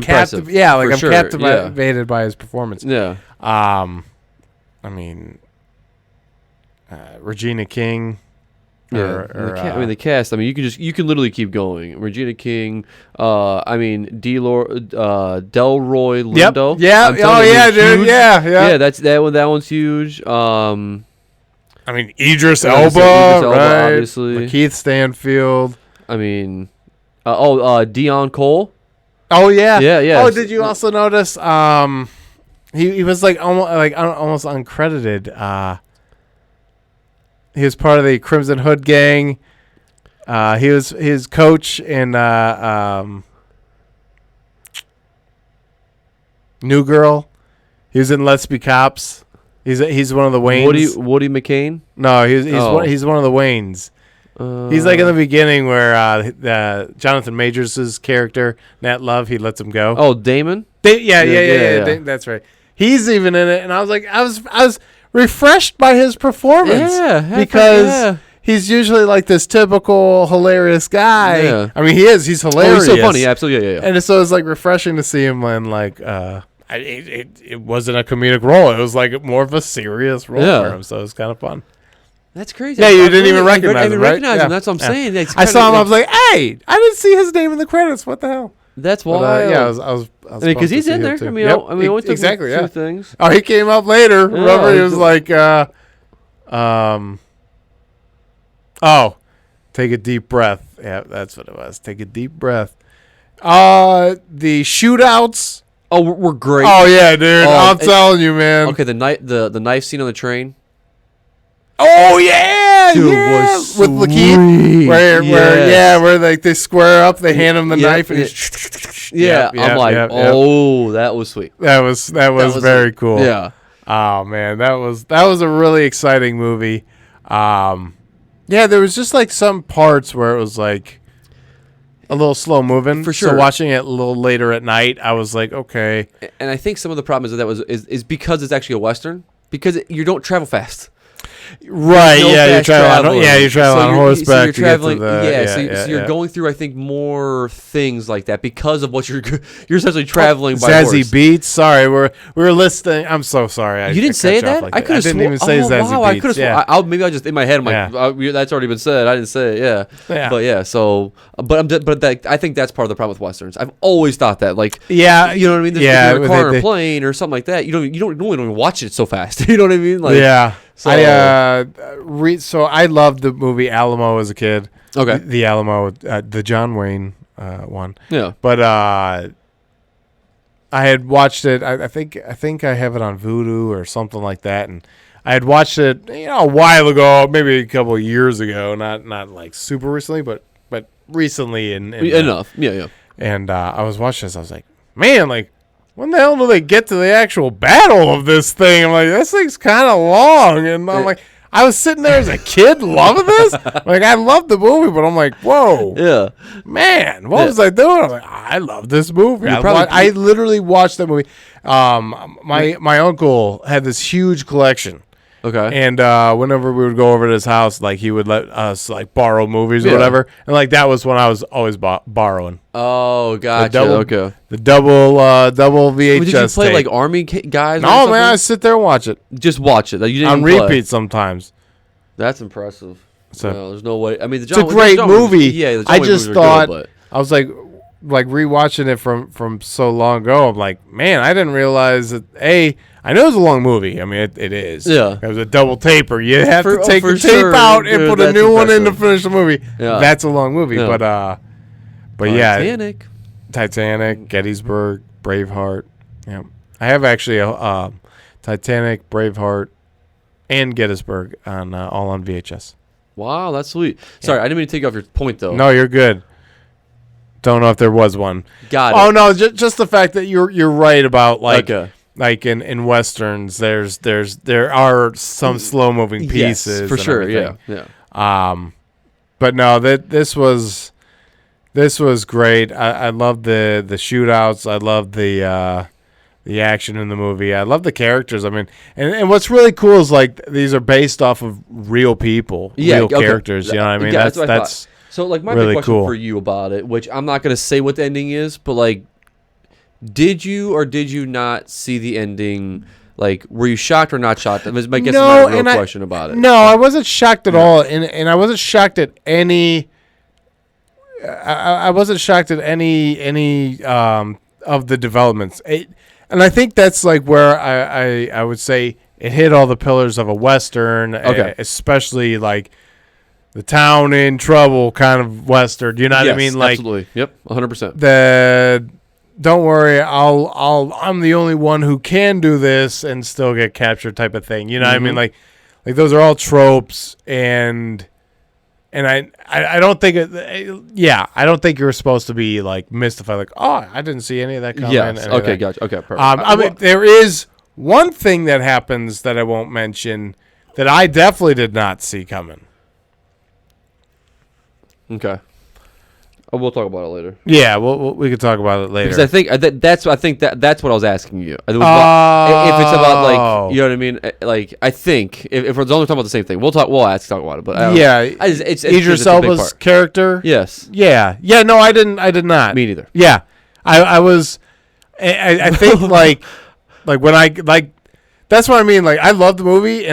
captivated. Yeah, like I'm captivated by his performance. Yeah. I mean, Regina King. The cast. I mean, you can literally keep going. Regina King. Delroy Lindo. Yep. Yeah. Dude. Huge. Yeah. That one's huge. I mean, Idris Elba, right? Obviously. Lakeith Stanfield. I mean, Dion Cole. Oh yeah. Yeah. Oh, did you also notice? He was almost uncredited. He was part of the Crimson Hood gang. He was his coach in New Girl. He was in Let's Be Cops. He's one of the Waynes. Woody McCain? No, he's one of the Waynes. He's like in the beginning where Jonathan Majors' character, Nat Love, he lets him go. Oh, Damon? Yeah. That's right. He's even in it, and I was refreshed by his performance. Yeah, because he's usually like this typical hilarious guy. Yeah. I mean, he's hilarious. Oh, he's so funny. Absolutely, yeah. And so it's like refreshing to see him when like it wasn't a comedic role. It was like more of a serious role for him. So it was kind of fun. That's crazy. Yeah, you didn't even recognize him, right? Him. That's what I'm saying. I saw him. I was like, hey, I didn't see his name in the credits. What the hell? That's why. I was because he's in there. Too. I mean, only took exactly. two things. Oh, he came up later. Yeah, remember, he was like, take a deep breath. Yeah, that's what it was. Take a deep breath. The shootouts. Oh, we're great. Oh yeah, dude. I'm telling you, man. Okay, the knife scene on the train. Oh yeah, dude, was with Lakeith, where like they square up, they hand him the knife, and he's I'm like, that was sweet. That was very cool. Yeah. Oh man, that was a really exciting movie. There was just like some parts where it was like a little slow moving. For sure. So watching it a little later at night, I was like, okay. And I think some of the problem is because it's actually a Western, because you don't travel fast. Right, you're traveling on horseback. So you're traveling, so you're going through, I think, more things like that because of what you're essentially traveling by horse. Zazie Beetz. Sorry, we're listing. I'm so sorry. You didn't say that? I could have didn't even say Zazie Beetz. I could have. Maybe I just in my head. I'm like, that's already been said. I didn't say it. Yeah. But yeah. So, I think that's part of the problem with westerns. I've always thought that. Like, you know what I mean? There's a car or a plane or something like that. You don't normally watch it so fast. You know what I mean? Like, yeah. So, so I loved the movie Alamo as a kid. Okay. The Alamo, the John Wayne one. Yeah. But I had watched it. I think I have it on Vudu or something like that, and I had watched it a while ago, maybe a couple of years ago, not like super recently, but recently enough. Yeah. And I was watching this. I was like, man, like, when the hell do they get to the actual battle of this thing? I'm like, this thing's kind of long. And I'm like, I was sitting there as a kid loving this. Like, I loved the movie, but I'm like, whoa. Yeah. Man, what was I doing? I'm like, I love this movie. I literally watched that movie. My uncle had this huge collection. Okay. And whenever we would go over to his house, like, he would let us, like, borrow movies or whatever. And, like, that was when I was always borrowing. Oh, gotcha. The double VHS Did you play, tape. like, Army guys or No, something? man, I sit there and watch it. Just watch it. Like, you didn't on even repeat play. sometimes. That's impressive. So, there's no way. I mean, it's a great movie. Yeah, I just thought, good, I was like, like rewatching it from so long ago, I'm like, man, I didn't realize that. I know it's a long movie. I mean, it is. Yeah. It was a double taper. You have to take the tape sure, out and dude, put a new one in to impressive. finish the movie. Yeah. That's a long movie. Yeah. But yeah, Titanic, Gettysburg, Braveheart. Yeah, I have actually a Titanic, Braveheart, and Gettysburg all on VHS. Wow, that's sweet. Sorry, I didn't mean to take off your point though. No, you're good. Don't know if there was one. Got it. Oh no, just the fact that you're right about like Okay. like in westerns, there are some slow moving pieces. Yes, for and sure. everything. Yeah. But no, this was great. I love the shootouts. I love the action in the movie. I love the characters. I mean, and what's really cool is like these are based off of real people, real characters. You know what I mean? Yeah, that's so like my really big question cool. for you about it, which I'm not gonna say what the ending is, but like, did you or did you not see the ending? Like, were you shocked or not shocked? I guess it's not a real question about it. No, I wasn't shocked at all, and I wasn't shocked at any. I wasn't shocked at any of the developments, and I think that's like where I would say it hit all the pillars of a western, especially like the town in trouble kind of western. You know what I mean? Like, absolutely. Yep, 100%. Don't worry, I'm the only one who can do this and still get captured type of thing. You know what I mean? Like those are all tropes, and I don't think I don't think you're supposed to be like mystified, like, oh, I didn't see any of that coming. Yes. Okay. Gotcha. Okay. Perfect. I mean, there is one thing that happens that I won't mention that I definitely did not see coming. Okay. Oh, we'll talk about it later. Yeah, we could talk about it later. Because I think that's what I was asking you. If it's about like, you know what I mean, like I think if we're only talking about the same thing, we'll talk about it. But it's Idris Elba's character. Yes. Yeah. No, I did not. Me neither. Yeah, I was. I think like when I like that's what I mean. Like I love the movie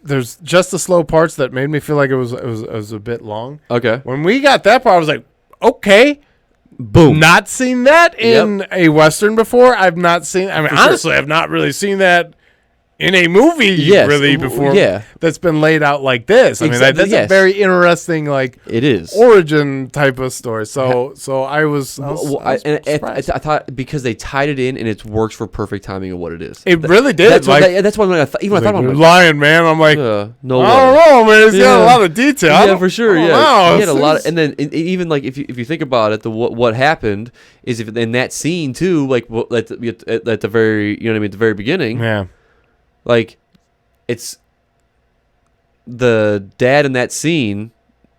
there's just the slow parts that made me feel like it was a bit long. Okay. When we got that part, I was like, okay, boom. Not seen that in a Western before. I've not seen. I mean, honestly, I've not really seen that in a movie really before. Yeah. That's been laid out like this. I mean, that's a very interesting like it is origin type of story. So I was I thought because they tied it in and it works for perfect timing of what it is. It really did. That's why when I thought about it. Lying, man. I'm like, no way. I don't know, man. It's got a lot of detail. Yeah, for sure. Yeah, wow, he had a lot, and then even like if you think about it, what happened is if in that scene too, like at the very at the very beginning, yeah. Like, it's the dad in that scene,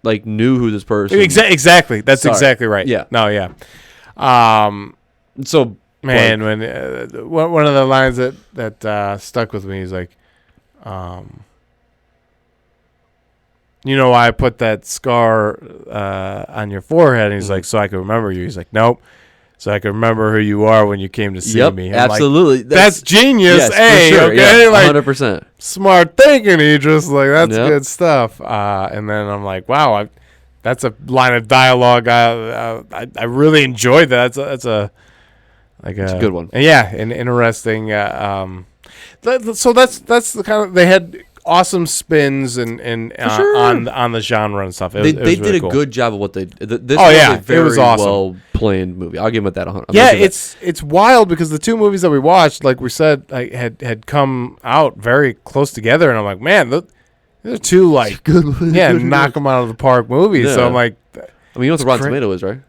like, knew who this person. Exactly. That's exactly right. Yeah. No. Yeah. So man, when one of the lines that stuck with me is like, you know why I put that scar on your forehead? And he's like, so I can remember you. He's like, nope. So I can remember who you are when you came to see me. I'm absolutely. Like, that's genius. Yes, for sure. Okay, yeah, like 100%. Smart thinking, Idris. Like that's good stuff. And then I'm like, wow, that's a line of dialogue. I really enjoyed that. That's a good one. Yeah, an interesting. So that's the kind of they had awesome spins and on the genre and stuff. They really did cool. a good job of what they did. This was a very it was awesome. well planned movie. I'll give them that 100. Yeah, it's wild because the two movies that we watched, like we said, like, had come out very close together, and I'm like, man, they're two like good movies. Yeah, knock them out of the park movies. Yeah. So I'm like, I mean, you know what the Rotten Tomato is, right?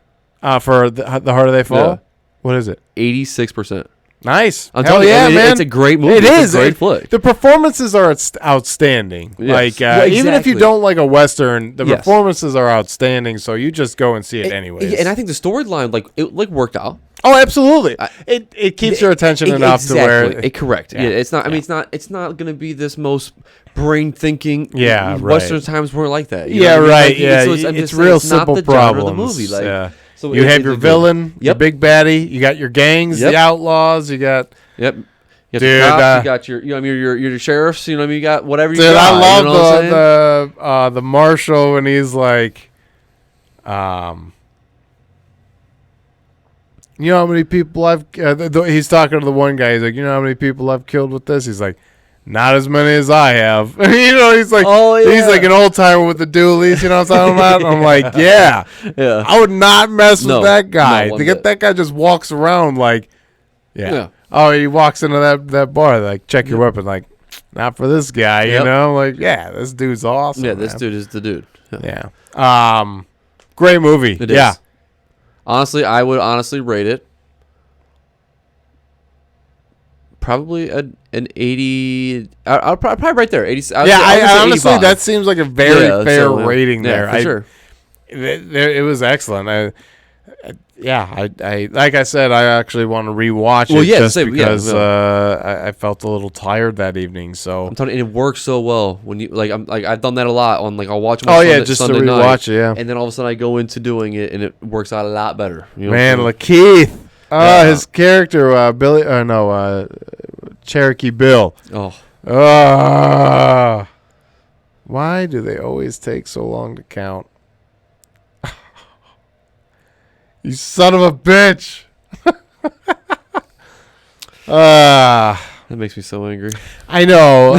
For the Harder They Fall. Yeah. What is it? 86%. Nice. I'm telling you, man. It's a great movie. It's a great flick. The performances are outstanding. Yes. Like exactly. Even if you don't like a Western, the performances are outstanding. So you just go and see it anyways. And I think the storyline, it worked out. Oh, absolutely. It keeps your attention enough to where correct. Yeah. It's not. I mean, it's not going to be this most brain thinking. Yeah, right. Western times weren't like that. You know what I mean? Like, it's real simple not the problems. Genre of the movie. Like, yeah. So you have your villain, your big baddie. You got your gangs, the outlaws. You got You got your cops, you got your sheriffs. You know what I mean? You got whatever you got. I love the marshal when he's like, you know how many people I've he's talking to the one guy. He's like, you know how many people I've killed with this? He's like, not as many as I have. You know, he's like, he's like an old timer with the dualies. You know what I'm talking about? I'm like, yeah. I would not mess with that guy. That guy just walks around like, yeah. Oh, he walks into that bar, like, check your weapon, like, not for this guy, you know? Like, yeah, this dude's awesome. Yeah, this dude is the dude. Yeah. Great movie. It is. Honestly, I would rate it probably an 80. I'll probably right there. 80. I honestly, 85. That seems like a very fair rating there. For sure. It was excellent. I like I said, I actually want to rewatch it just because I felt a little tired that evening. So I'm telling you, it works so well when you I've done that a lot on I'll watch them just Sunday to rewatch night, it, and then all of a sudden I go into doing it and it works out a lot better. You know Man, Lakeith, his character, Cherokee Bill. Why do they always take so long to count? You son of a bitch. That makes me so angry. I know.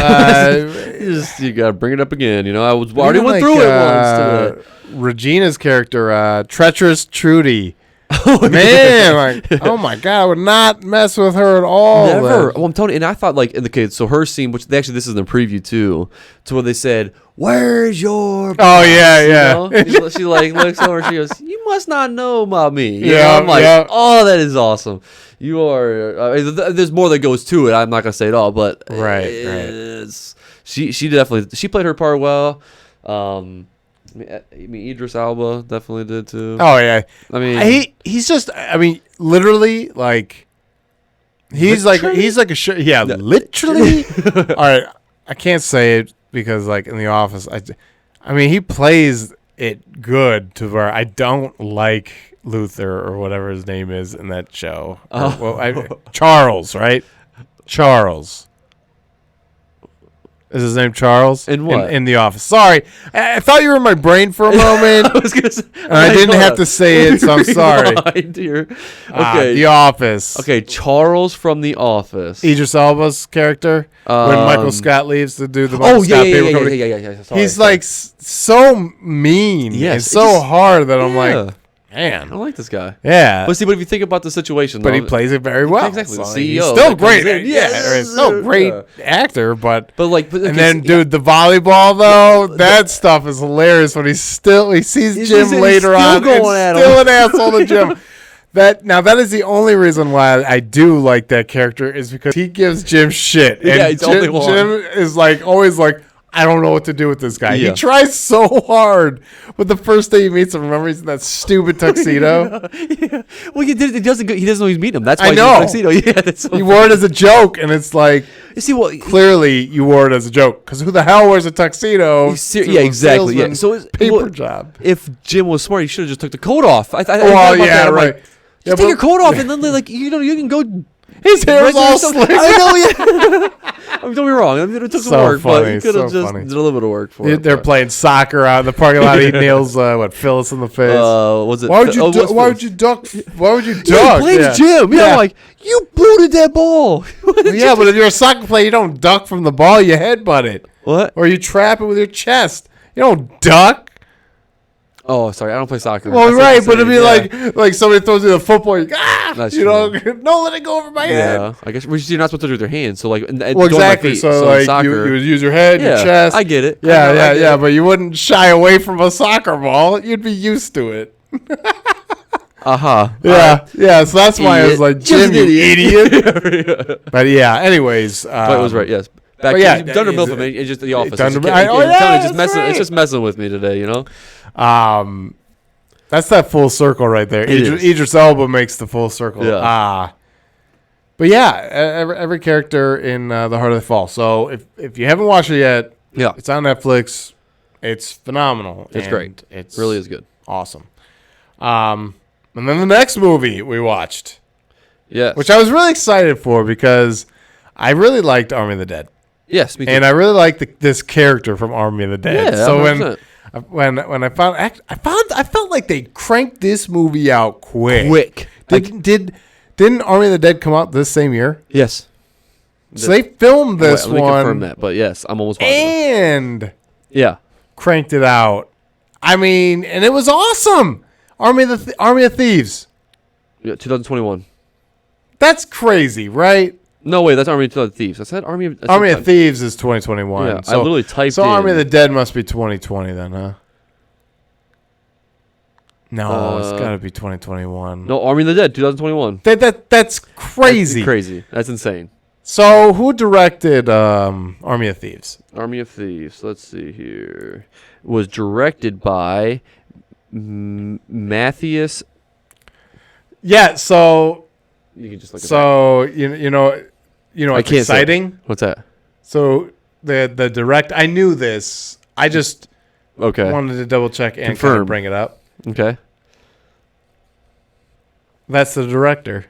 You gotta bring it up again. You know, I already went through it once today. Regina's character, Treacherous Trudy. Man, oh my God, I would not mess with her at all. Never. Well, I'm telling you, and I thought in the case, so her scene, which this is in the preview too, to where they said, "Where's your?" Oh yeah. You know? She looks over, she goes, "You must not know about me." You know? I'm like, oh, that is awesome. You are. There's more that goes to it. I'm not gonna say it all, but right. She definitely played her part well. I mean, Idris Elba definitely did too. Oh yeah. I mean, he's just. I mean, literally, like, he's like a shirt. Yeah, literally. All right, I can't say it because, like, in The Office, I mean, he plays it good to where I don't like Luther or whatever his name is in that show. Charles, right? Charles. Is his name Charles? In what? In The Office. Sorry. I thought you were in my brain for a moment. I was gonna say, and I didn't have to say it, so I'm sorry. Okay. The Office. Okay, Charles from The Office. Idris Elba's character. When Michael Scott leaves to do the Michael Scott paper company. Yeah. Sorry, he's like so mean. Yes. And so hard that I'm like, man, I don't like this guy. Yeah. But if you think about the situation, but he plays it very well. Exactly. So the CEO. He's still great. He's still great actor, but and then dude, the volleyball though, that stuff is hilarious when he sees Jim later on. Still an asshole to Jim. That is the only reason why I do like that character is because he gives Jim shit. And Jim is like always like, I don't know what to do with this guy. He tries so hard, but the first day he meets him, remember he's in that stupid tuxedo. Well, he doesn't know he's meeting him. That's why he's in the tuxedo. Yeah, that's so he wore it as a joke, and it's like, clearly you wore it as a joke because who the hell wears a tuxedo? Exactly. Yeah, so paper job. If Jim was smart, he should have just took the coat off. Right. Like, just take your coat off, and then you can go. His hair was all slick. I know, yeah. I mean, don't be wrong. I mean, it took some work, but he could have just did a little bit of work for it. They're playing soccer out in the parking lot. He nails Phyllis in the face. Was it? Why would you duck? Why would you duck? Yeah, blames Jim. Yeah, I'm like, you booted that ball. But if you're a soccer player, you don't duck from the ball. You headbutt it. What? Or you trap it with your chest. You don't duck. Oh, sorry, I don't play soccer. Well, right, but it'd be like somebody throws you the football, don't let it go over my head. Yeah, I guess you're not supposed to do it with your hands. So exactly. So like soccer, you would use your head, your chest. I get it. Yeah. But you wouldn't shy away from a soccer ball. You'd be used to it. Yeah. So that's why I was like, Jim, you idiot. But yeah. Anyways, but it was right. Yes. Dunder Mifflin, it's just The Office. It's just messing with me today, you know. That's that full circle right there. Idris Elba makes the full circle. Yeah. But yeah, every character in The Heart of the Fall. So if you haven't watched it yet, it's on Netflix. It's phenomenal. It's great. It really is good. Awesome. And then the next movie we watched, which I was really excited for because I really liked Army of the Dead. Yes, me too. And I really liked this character from Army of the Dead. Yeah, so 100%. when I felt like they cranked this movie out quick. Didn't Army of the Dead come out this same year? Yes. So they filmed this Let me one. confirm that, but yes, I'm almost positive. And Yeah. cranked it out. I mean, and it was awesome. Army of Thieves. Yeah, 2021. That's crazy, right? No, wait, that's Army of Thieves. I said Army of Thieves is 2021. Yeah, so, I literally typed So in. Army of the Dead must be 2020 then, huh? No, it's got to be 2021. No, Army of the Dead, 2021. That's crazy. That's crazy. That's insane. So who directed Army of Thieves? Army of Thieves. Let's see here. It was directed by Matthias. Yeah, so You can just look at so you know it's exciting. Say. What's that? So the direct. I knew this. I just wanted to double check and kind of bring it up. Okay. That's the director.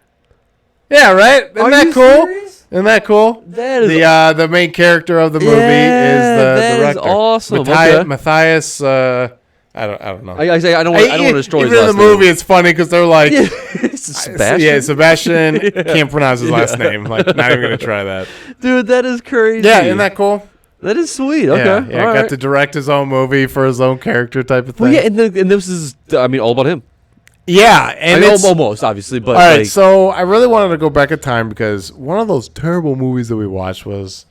Yeah, right. Isn't Are that you cool? serious? Isn't that cool? That is the main character of the movie is the director. Is awesome. Matthias. I don't know. I don't want to destroy his last name. Even in the movie, it's funny because they're like, Sebastian. Yeah, Sebastian can't pronounce his last name. Like, not even gonna try that. Dude, that is crazy. Yeah, isn't that cool? That is sweet. Okay, yeah. Got to direct his own movie for his own character type of thing. Well, yeah, and this is, all about him. Yeah, and it's almost obviously, but all right. So I really wanted to go back in time because one of those terrible movies that we watched was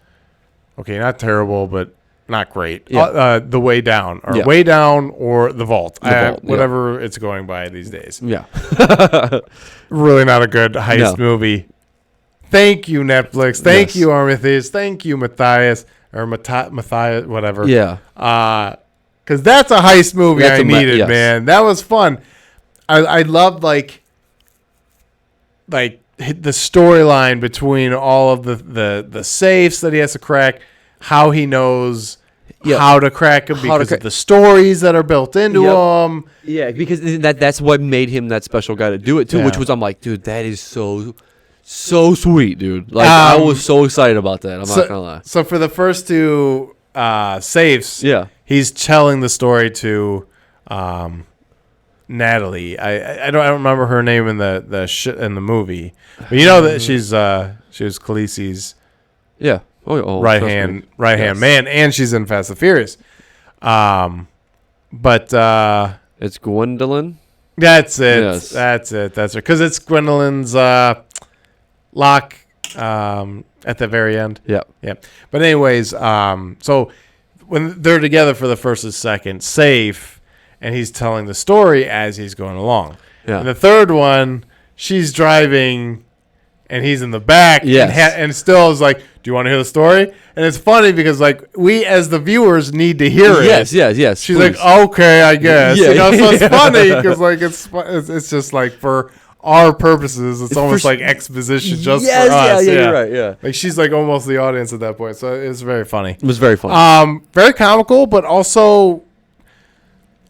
not terrible, but not great. Yeah. The Way Down, or Yeah. Way Down, or The Vault. Vault, whatever it's going by these days. Yeah. Really not a good heist movie. Thank you, Netflix. Thank you, Army of Thieves. Thank you, Matthias or Matthias, whatever. Yeah. Because that's a heist movie I needed, man. That was fun. I loved like the storyline between all of the safes that he has to crack, how he knows how to crack them because of the stories that are built into them. Yeah, because that's what made him that special guy to do it too. Which was, I'm like, dude, that is so sweet, dude. Like I was so excited about that. I'm not gonna lie. So for the first two safes, he's telling the story to Natalie. I don't remember her name in the movie, but you know that she was Khaleesi's right hand man, and she's in Fast and Furious. But it's Gwendolyn. That's it. Yes. That's it. That's her, because it's Gwendolyn's lock at the very end. Yeah. But anyways, so when they're together for the first and second safe. And he's telling the story as he's going along. Yeah. And the third one, she's driving, and he's in the back. Yes. And still is like, "Do you want to hear the story?" And it's funny because like we as the viewers need to hear it. Yes. She's please. like, "Okay, I guess." Yeah. So it's funny because like it's just like for our purposes, it's almost like exposition just for us. Yeah, you're right. Yeah. Like she's like almost the audience at that point. So it's very funny. It was very funny. Very comical, but also.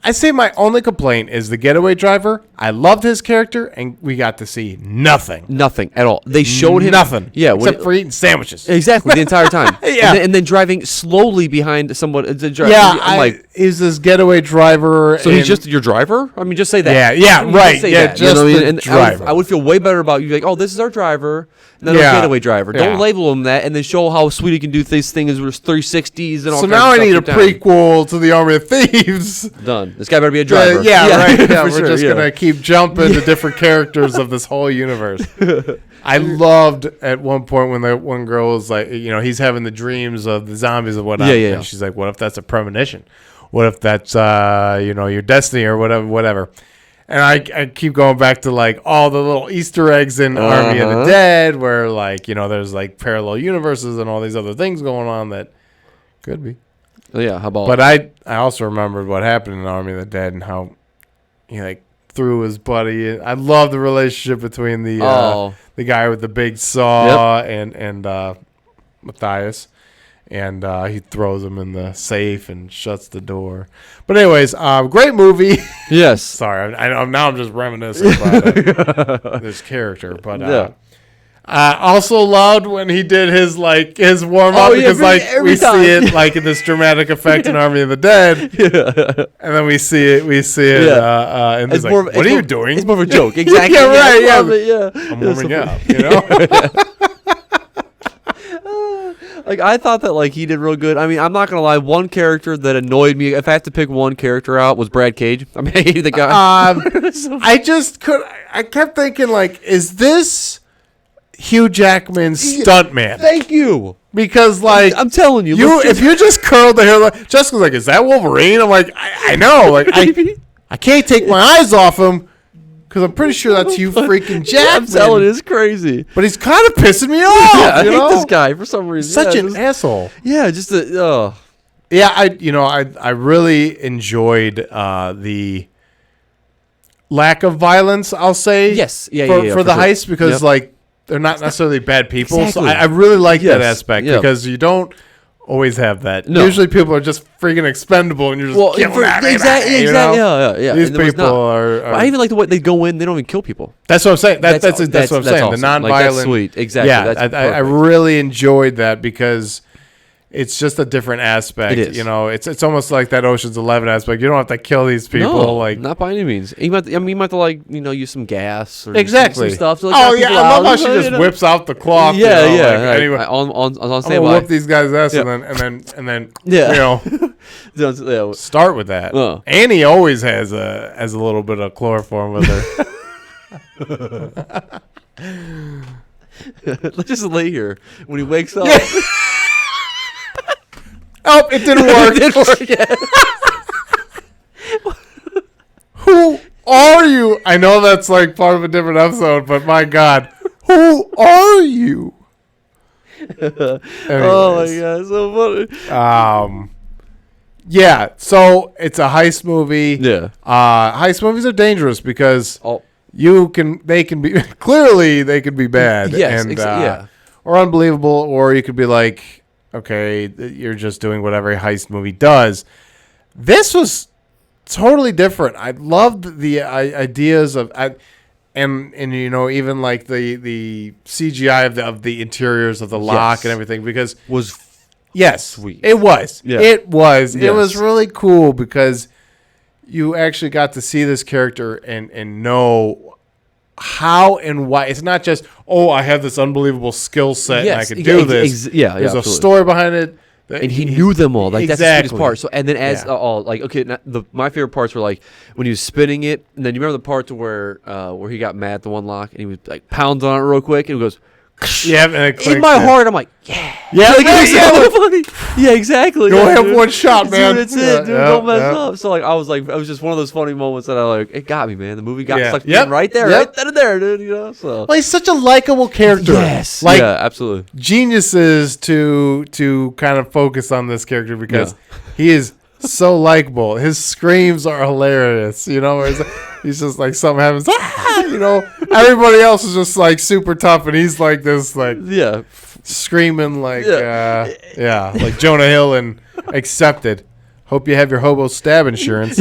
I say my only complaint is the getaway driver. I loved his character, and we got to see nothing. Nothing at all. They showed him nothing. Yeah, except for eating sandwiches. Exactly, the entire time. Yeah, and then driving slowly behind someone. I'm like, is this getaway driver? So he's just your driver? I mean, just say that. Yeah, right. Yeah, just the driver. I would feel way better about you. Like, oh, this is our driver. No, getaway driver. Don't label him that, and then show how sweet he can do these things with 360s and all. So now I need a prequel to the Army of Thieves. Done. This guy better be a driver. Right. Yeah, we're just gonna keep jumping to different characters of this whole universe. I loved at one point when the one girl was like, he's having the dreams of the zombies and whatnot. And she's like, "What if that's a premonition? What if that's your destiny or whatever?" And I keep going back to like all the little Easter eggs in Army of the Dead, where like there's like parallel universes and all these other things going on that could be. Yeah, how about? But I also remembered what happened in Army of the Dead and how he like threw his buddy. I love the relationship between the guy with the big saw and Matthias. And he throws him in the safe and shuts the door. But anyways, great movie. Yes. Sorry, I'm just reminiscing about this character. But Also loved when he did his warm up because we see it like in this dramatic effect in Army of the Dead, and then we see it, and he's like, "What are you doing?" It's more of a joke, exactly. Yeah, right. Yeah, I'm warming up, you know. Like I thought that like he did real good. I mean, I'm not gonna lie. One character that annoyed me, if I had to pick one character out, was Brad Cage. I mean, I hated the guy. I kept thinking like, is this Hugh Jackman's stuntman? Thank you. Because like I'm telling you, if you just curled the hair, like, Jessica's like, is that Wolverine? I'm like, I know, like I can't take my eyes off him. Because I'm pretty sure that's Hugh freaking Jackman. I'm telling you, it's crazy. But he's kind of pissing me off. Yeah, I hate this guy for some reason. Such an asshole. Yeah, just Yeah, I really enjoyed the lack of violence, I'll say. Yes. Yeah, for the heist, because like they're not necessarily bad people. Exactly. So I really like that aspect because you don't always have that. No. Usually people are just freaking expendable and you're just killing exactly. Yeah. These people are I even like the way they go in, they don't even kill people. That's what I'm saying. That's what I'm saying. Awesome. The non-violent. Like, that's sweet. Exactly. Yeah, that's I really enjoyed that because it's just a different aspect. It is. You know, it's almost like that Ocean's 11 aspect. You don't have to kill these people. No, like not by any means. You might have to like use some gas or exactly some stuff. To, like, I love how she just whips out the cloth. Yeah, you know, yeah. Like, anyway, on standby. I'm gonna whoop these guys' ass and then yeah. start with that. Annie always has a little bit of chloroform with her. Let's just lay here when he wakes up. Yeah. Oh, it didn't work. It didn't work yet. Who are you? I know that's like part of a different episode, but my God, who are you? Oh my God, so funny. Yeah. So it's a heist movie. Yeah. Heist movies are dangerous because they can be clearly they can be bad. Yes. And, or unbelievable, or you could be like, okay, you're just doing whatever a heist movie does. This was totally different. I loved the ideas of, and even like the CGI of the interiors of the lock and everything because sweet. It was. Yeah. It was. Yes. It was really cool because you actually got to see this character and know how and why. It's not just, I have this unbelievable skill set and I can do this. There's a story behind it. And he knew them all. Like exactly. That's the sweetest part. So and then my favorite parts were like when he was spinning it, and then you remember the part to where he got mad at the one lock and he was like pounds on it real quick and he goes. Yeah, and it in my heart, I'm like, yeah, so funny. Yeah, exactly. You only have one shot, man. Dude, that's it, dude. Don't mess up. So like, I was just one of those funny moments that it got me, man. The movie got stuck right there, right then and there, dude. You know, so well, he's such a likable character. Yes, absolutely. Geniuses to kind of focus on this character because he is so likable. His screams are hilarious. You know, he's just like something happens. Everybody else is just like super tough, and he's like this, like screaming like like Jonah Hill and Accepted. Hope you have your hobo stab insurance.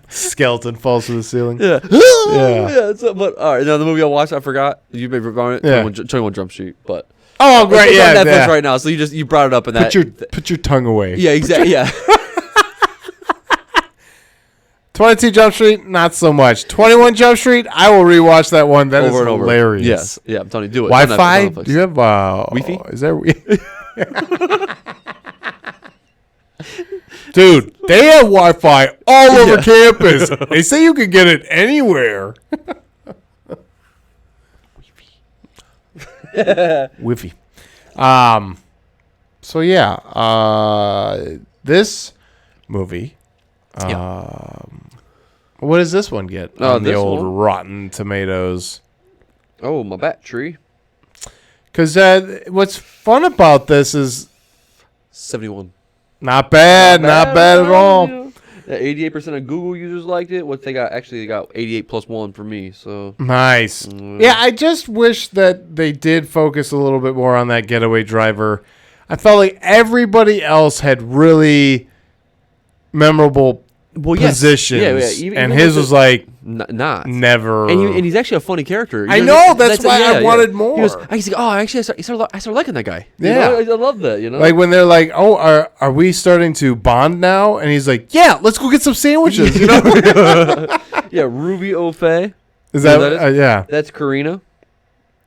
Skeleton falls through the ceiling. Yeah. But all right, now the movie I watched, I forgot. You may have it. 21 Jump Street, but. Oh, great! It's on Netflix right now, so you brought it up and put your tongue away. Yeah, exactly. Yeah. 22 Jump Street, not so much. 21 Jump Street, I will rewatch that one. That over is and hilarious. Over. Yes, yeah, I'm telling you, do it. Wi-Fi? Do you have Wi-Fi? Is there? Dude, they have Wi-Fi all over campus. They say you can get it anywhere. Wi-Fi. So yeah, this movie. What does this one get on the old Rotten Tomatoes? Oh, my battery. Because what's fun about this is 71. Not bad at all. Yeah, 88% of Google users liked it. What they got? Actually, they got 88 plus 1 for me. So nice. Yeah, I just wish that they did focus a little bit more on that getaway driver. I felt like everybody else had really memorable positions. Even and his was like not never. And he's actually a funny character. I know. That's why I wanted more. He goes, I started liking that guy. Yeah, I love that. Like when they're like, "Oh, are we starting to bond now?" And he's like, "Yeah, let's go get some sandwiches." Yeah, Ruby O'Fay. Is that? Yeah. That's Karina.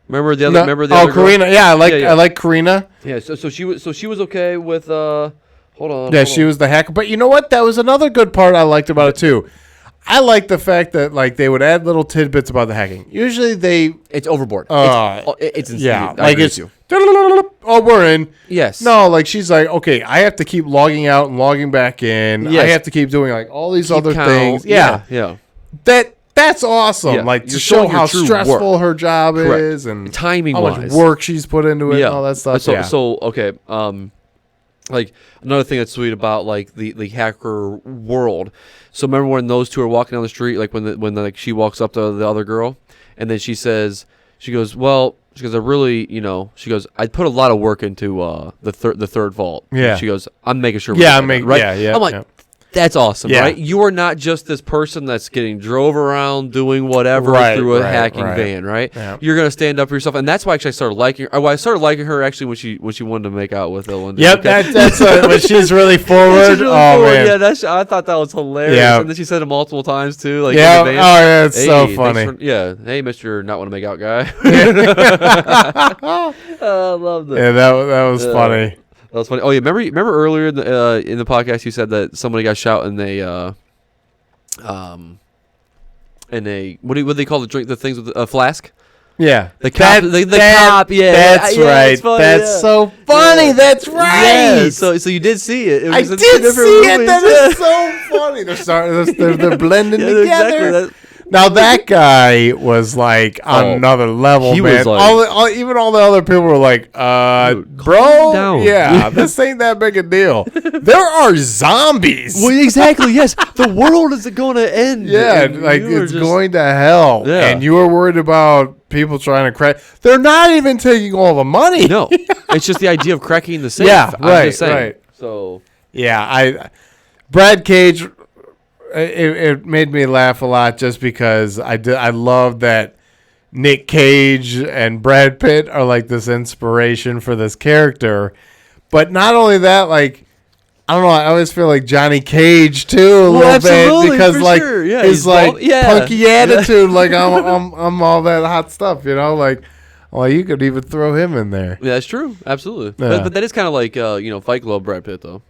Remember the other? Remember the other Karina. Girl? Yeah, I like Karina. Yeah. So she was okay with. Hold on. Yeah, she was the hacker. But you know what? That was another good part I liked about it too. I like the fact that like they would add little tidbits about the hacking. Usually it's overboard. It's insane. Yeah, like it's oh, we're in. Yes. No, like she's like, okay, I have to keep logging out and logging back in. Yes. I have to keep doing like all these other things. Yeah. That's awesome. Yeah. Like to show how stressful her job is and timing how much work she's put into it and all that stuff. So okay. Like another thing that's sweet about like the hacker world. So remember when those two are walking down the street, like when like she walks up to the other girl, and then she goes, I really, I put a lot of work into the third vault. Yeah. She goes, I'm making sure. Yeah, right. Yeah. I'm like. That's awesome, right? You are not just this person that's getting drove around doing whatever through a hacking van, right? Yeah. You're gonna stand up for yourself, and that's why actually I started liking her. I started liking her actually when she wanted to make out with Linda. Yep, that's when she's really forward. Man, yeah, I thought that was hilarious. Yep. And then she said it multiple times too. Like, yeah, it's so funny. Hey, Mr. Not Want to Make Out guy. I love that. Yeah, that was funny. That was funny. Oh yeah, remember earlier in the podcast you said that somebody got shot in a what do they call the drink, the things with a flask? Yeah, the cop. Yeah, that's right. Funny, that's so funny. Yeah. That's right. Yeah, so you did see it. I did see it. That is so funny. They're blending together. Exactly. Now that guy was like on another level, man. Was like, even all the other people were like, "Bro, down. Yeah, this ain't that big a deal." There are zombies. Well, exactly. Yes, the world is going to end. Yeah, like it's going to hell. Yeah. And you were worried about people trying to crack. They're not even taking all the money. No, it's just the idea of cracking the safe. Yeah, right. So yeah, Brad Cage. It made me laugh a lot just because I love that Nick Cage and Brad Pitt are like this inspiration for this character, but not only that, like I don't know, I always feel like Johnny Cage too a little bit because like his like punky attitude, like I'm all that hot stuff, like. Well, you could even throw him in there. Yeah, that's true, absolutely. Yeah. But that is kind of like Fight Club Brad Pitt though.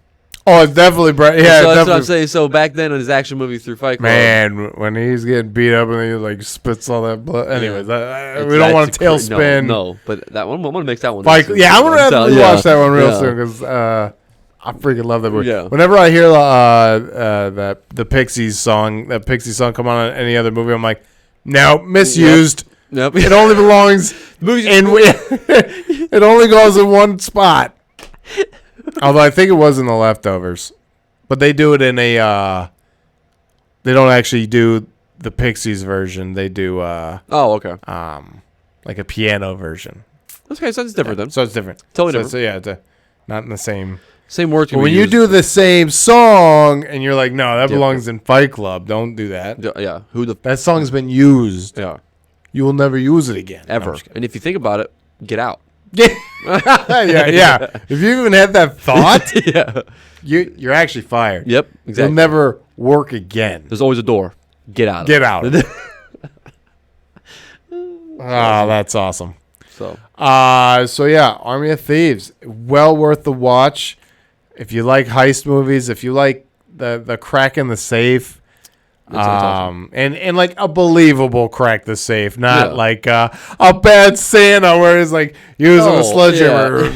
Oh, it's definitely Brad. Yeah, so that's what I'm saying. So back then in his action movie through Fight Club, man, when he's getting beat up and then he like spits all that blood. Anyways, we don't want to tailspin. No, but that one, I'm gonna make that one. I'm gonna have to watch that one real soon because I freaking love that movie. Yeah. Whenever I hear the Pixies song, come on any other movie, I'm like, no, misused. Yep. It only belongs it only goes in one spot. Although I think it was in The Leftovers. But they do it in a they don't actually do the Pixies version. They do okay. Like a piano version. Okay, so it's different then. So it's different. Totally different. So it's not in the same words. But when you do the same song and you're like, no, that belongs in Fight Club. Don't do that. Yeah. That song's been used. Yeah. You will never use it again. Ever. And if you think about it, get out. Yeah. If you even had that thought, you're actually fired. Yep, exactly. You'll never work again. There's always a door. Get out. Get out. That's awesome. So yeah, Army of Thieves, well worth the watch. If you like heist movies, if you like the crack in the safe. Awesome. And like a believable crack the safe, not like a bad Santa where he's like using a sledgehammer,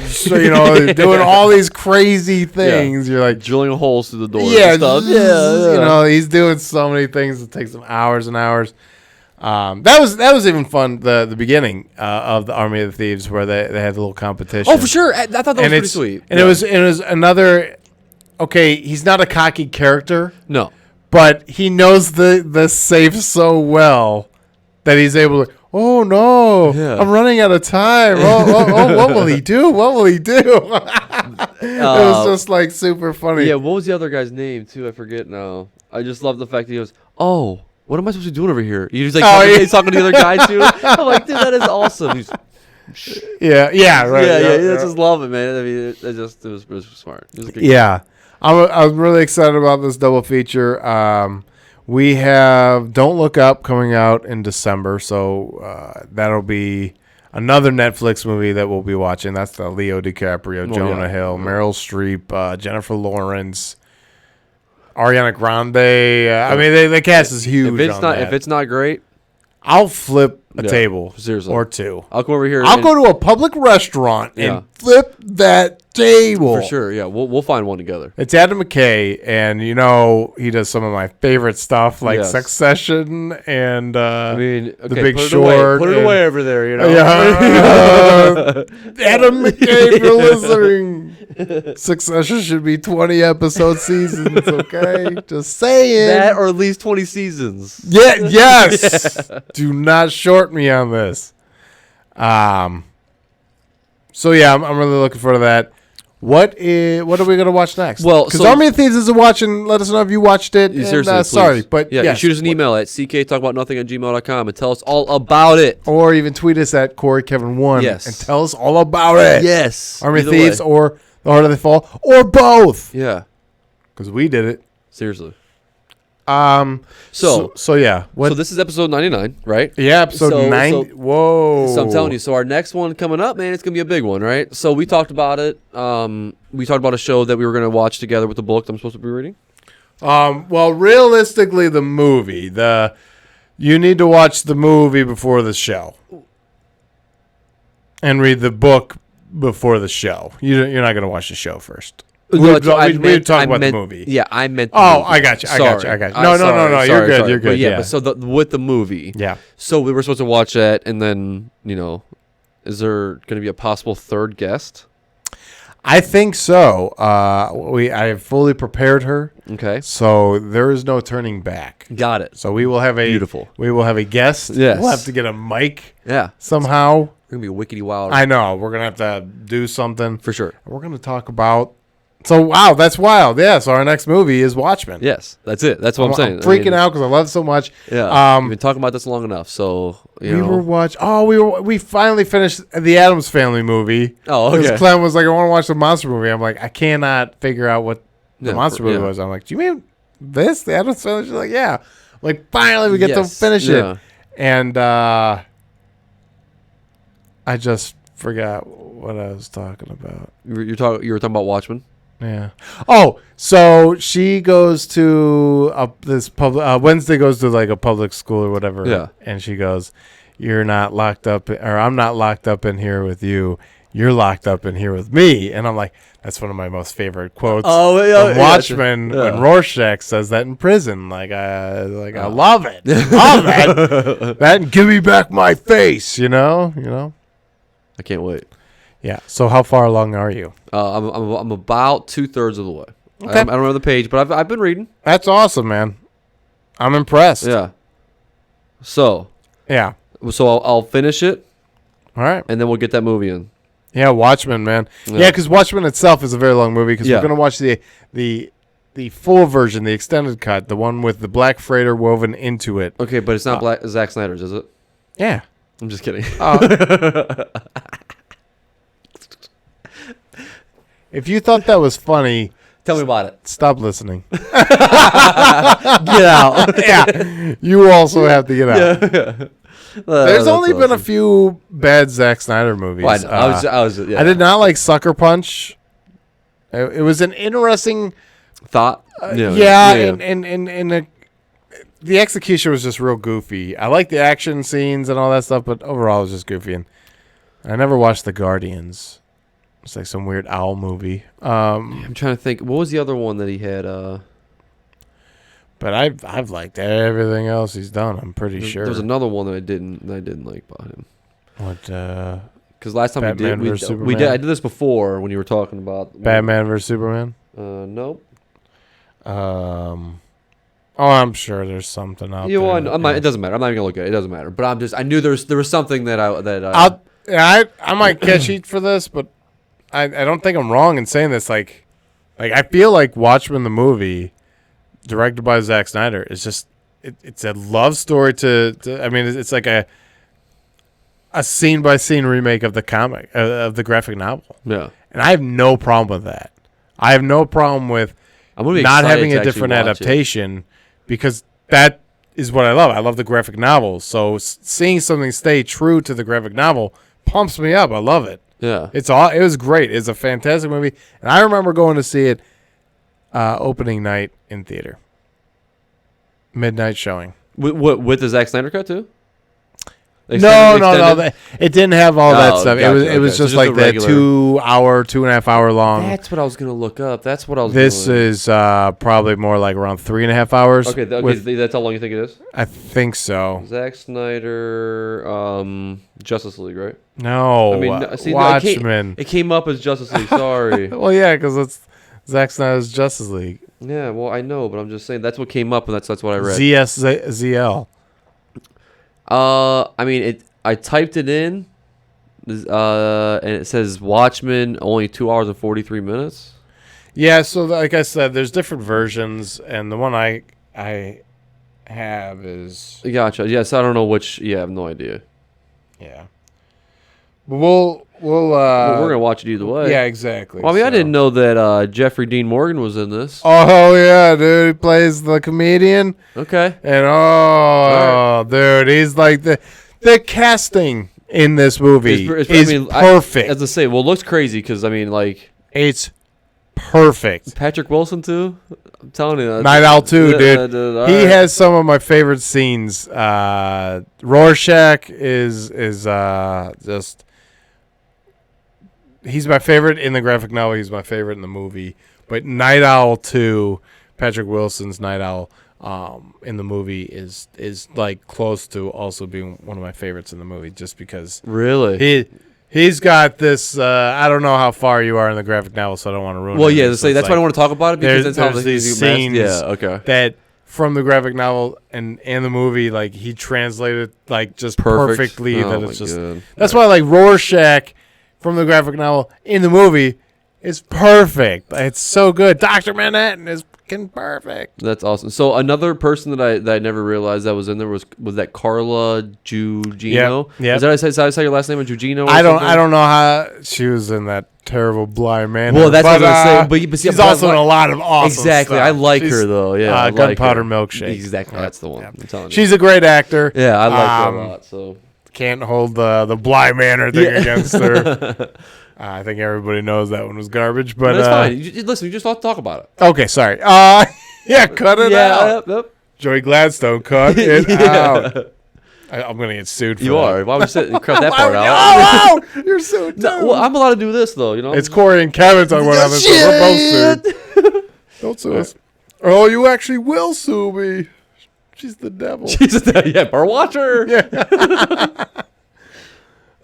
doing all these crazy things. You're like drilling holes through the door. Yeah, and stuff. He's doing so many things that takes him hours and hours. That was even fun. The beginning of the Army of Thieves where they had a little competition. Oh, for sure. I thought that was pretty sweet. And it was another. Okay, he's not a cocky character. No. But he knows the safe so well that he's able to, oh, no, I'm running out of time. Oh, what will he do? What will he do? It was just, like, super funny. Yeah, what was the other guy's name, too? I forget now. I just love the fact that he goes, "Oh, what am I supposed to be doing over here?" He's like, he's talking to the other guy too. I'm like, dude, that is awesome. He's, yeah, right. Yeah. I just love it, man. I mean, it was smart. It was a good game. I'm really excited about this double feature. We have Don't Look Up coming out in December, so that'll be another Netflix movie that we'll be watching. That's the Leo DiCaprio, Jonah Hill, Meryl Streep, Jennifer Lawrence, Ariana Grande. I mean, the cast is huge. If it's not great, I'll flip a table seriously. or two. I'll come over here. I'll go to a public restaurant and flip that table. For sure, yeah. We'll find one together. It's Adam McKay, and he does some of my favorit stuff like Succession and The Big Short. Put it away over there, Adam McKay, if you're listening. Succession should be 20-episode seasons, okay? Just saying. That or at least 20 seasons. Yeah, yes. Do not short me on this. So yeah, I'm really looking forward to that. What are we gonna watch next? Well, because Army of Thieves isn't watching. Let us know if you watched it. Seriously, sorry, but you shoot us an email at cktalkaboutnothing@gmail.com and tell us all about it, or even tweet us at CoreyKevin1 and tell us all about it. Yes, Army of Thieves or The Harder They Fall or both. Yeah, because we did it. Seriously. So yeah. So this is episode 99, right? Yeah, episode 90. Whoa. So I'm telling you. So our next one coming up, man, it's gonna be a big one, right? So we talked about it. We talked about a show that we were gonna watch together with the book that I'm supposed to be reading. Well, realistically, the movie. You need to watch the movie before the show, and read the book before the show. You're not gonna watch the show first. We talk about the movie. Yeah, I meant. I got you. I got you. No. You're good. You're good. But so with the movie. Yeah. So we were supposed to watch that, and then is there going to be a possible third guest? I think so. I have fully prepared her. Okay. So there is no turning back. Got it. So we will have a guest. Yes. We'll have to get a mic. Yeah. Somehow. We're gonna be wickedy wild. I know. We're gonna have to do something for sure. We're gonna talk about. So, wow, that's wild. Yeah, so our next movie is Watchmen. Yes, that's it. That's what I'm saying. I'm freaking out because I love it so much. Yeah, we've been talking about this long enough. So, we finally finished the Addams Family movie. Oh, okay. Clem was like, I want to watch the monster movie. I'm like, I cannot figure out what the monster movie was. I'm like, do you mean this? The Addams Family? She's like, yeah. I'm like, finally, we get to finish it. And I just forgot what I was talking about. You were talking about Watchmen? Yeah. Oh, so she goes to this public. Wednesday goes to like a public school or whatever. Yeah. And she goes, "You're not locked up, or I'm not locked up in here with you. You're locked up in here with me." And I'm like, that's one of my most favorite quotes. From Watchmen when Rorschach says that in prison. Like, I love it. Love it. That and give me back my face. You know. I can't wait. Yeah. So how far along are you? I'm about 2/3 of the way. Okay. I don't know the page, but I've been reading. That's awesome, man. I'm impressed. Yeah. So. Yeah. So I'll finish it. All right. And then we'll get that movie in. Yeah, Watchmen, man. Yeah, because Watchmen itself is a very long movie. Because we're gonna watch the full version, the extended cut, the one with the Black Freighter woven into it. Okay, but it's not Zack Snyder's, is it? Yeah. I'm just kidding. If you thought that was funny, tell me about it. Stop listening. Get out. Yeah. You also have to get out. Yeah. There's only been a few bad Zack Snyder movies. Well, I did not like Sucker Punch. It was an interesting thought. And the execution was just real goofy. I like the action scenes and all that stuff, but overall it was just goofy. And I never watched The Guardians. It's like some weird owl movie. I'm trying to think. What was the other one that he had? But I've liked everything else he's done. I'm pretty sure. There's another one that I didn't like about him. What? Because last time we did I did this before when you were talking about Batman vs Superman. Nope. I'm sure there's something out there. It doesn't matter. I'm not even gonna look at it. It doesn't matter. But I knew there was something that I might catch heat for this, but I don't think I'm wrong in saying this. Like I feel like Watchmen the movie directed by Zack Snyder. It's just it's a love story to I mean, it's like a scene by scene remake of the comic of the graphic novel. Yeah, and I have no problem with that. I have no problem with not having a different adaptation because that is what I love. I love the graphic novel. So seeing something stay true to the graphic novel pumps me up. I love it. Yeah. It was great. It's a fantastic movie. And I remember going to see it opening night in theater. Midnight showing. With the Zack Snyder cut too? No. It didn't have all that stuff. Gotcha, it was just like that 2.5 hour long. That's what I was gonna look up. That's what I was. This is probably more like around 3.5 hours. Okay, that's how long you think it is? I think so. Zack Snyder, Justice League, right? No, I mean, see, Watchmen. It came up as Justice League. Sorry. Well, yeah, because it's Zack Snyder's Justice League. Yeah, well, I know, but I'm just saying that's what came up, and that's what I read. ZL. I mean, I typed it in, and it says Watchmen only 2 hours and 43 minutes. Yeah, so like I said, there's different versions, and the one I have is Gotcha. Yes, I don't know which. Yeah, I have no idea. Yeah. We'll we're gonna watch it either way. Yeah, exactly. Well, I mean, I didn't know that Jeffrey Dean Morgan was in this. Oh yeah, dude, he plays the comedian. Okay. And right. Dude, he's like the casting in this movie is perfect. As I say, well, it looks crazy because I mean, like it's perfect. Patrick Wilson too. I'm telling you, Night Owl too, dude. He has some of my favorite scenes. Rorschach is just. He's my favorite in the graphic novel. He's my favorite in the movie. But Night Owl 2, Patrick Wilson's Night Owl in the movie is like close to also being one of my favorites in the movie just because really he's got this I don't know how far you are in the graphic novel, so I don't want to ruin it. Well, yeah, that's why I don't want to talk about it because that's how these scenes that from the graphic novel and the movie, like he translated like just perfectly. That it's just God. That's why like Rorschach from the graphic novel in the movie is perfect. It's so good. Dr. Manhattan is fucking perfect. That's awesome. So another person that I never realized that was in there was that Carla Gugino. Yeah. Is that how I say your last name? Gugino? I don't know how she was in that terrible blind man. Well, that's what I was going to say. But she's also in a lot of awesome exactly. stuff. I like her though. Yeah, Gunpowder Milkshake. Exactly. That's the one. Yeah. I'm telling you. She's a great actor. Yeah, I like her a lot. So can't hold the blind manner thing against her. I think everybody knows that one was garbage, but that's fine. Listen, you just have to talk about it. Okay, sorry. Yeah, cut it out. Yep. Joey Gladstone, cut it out. I'm gonna get sued for that. You are. Why would you cut that part out? Oh, you're sued too. No, well, I'm allowed to do this though. You know, it's Corey and Kevin talking about this. So we're both sued. Don't sue us. Oh, you actually will sue me. She's the devil. Bar watcher. Yeah.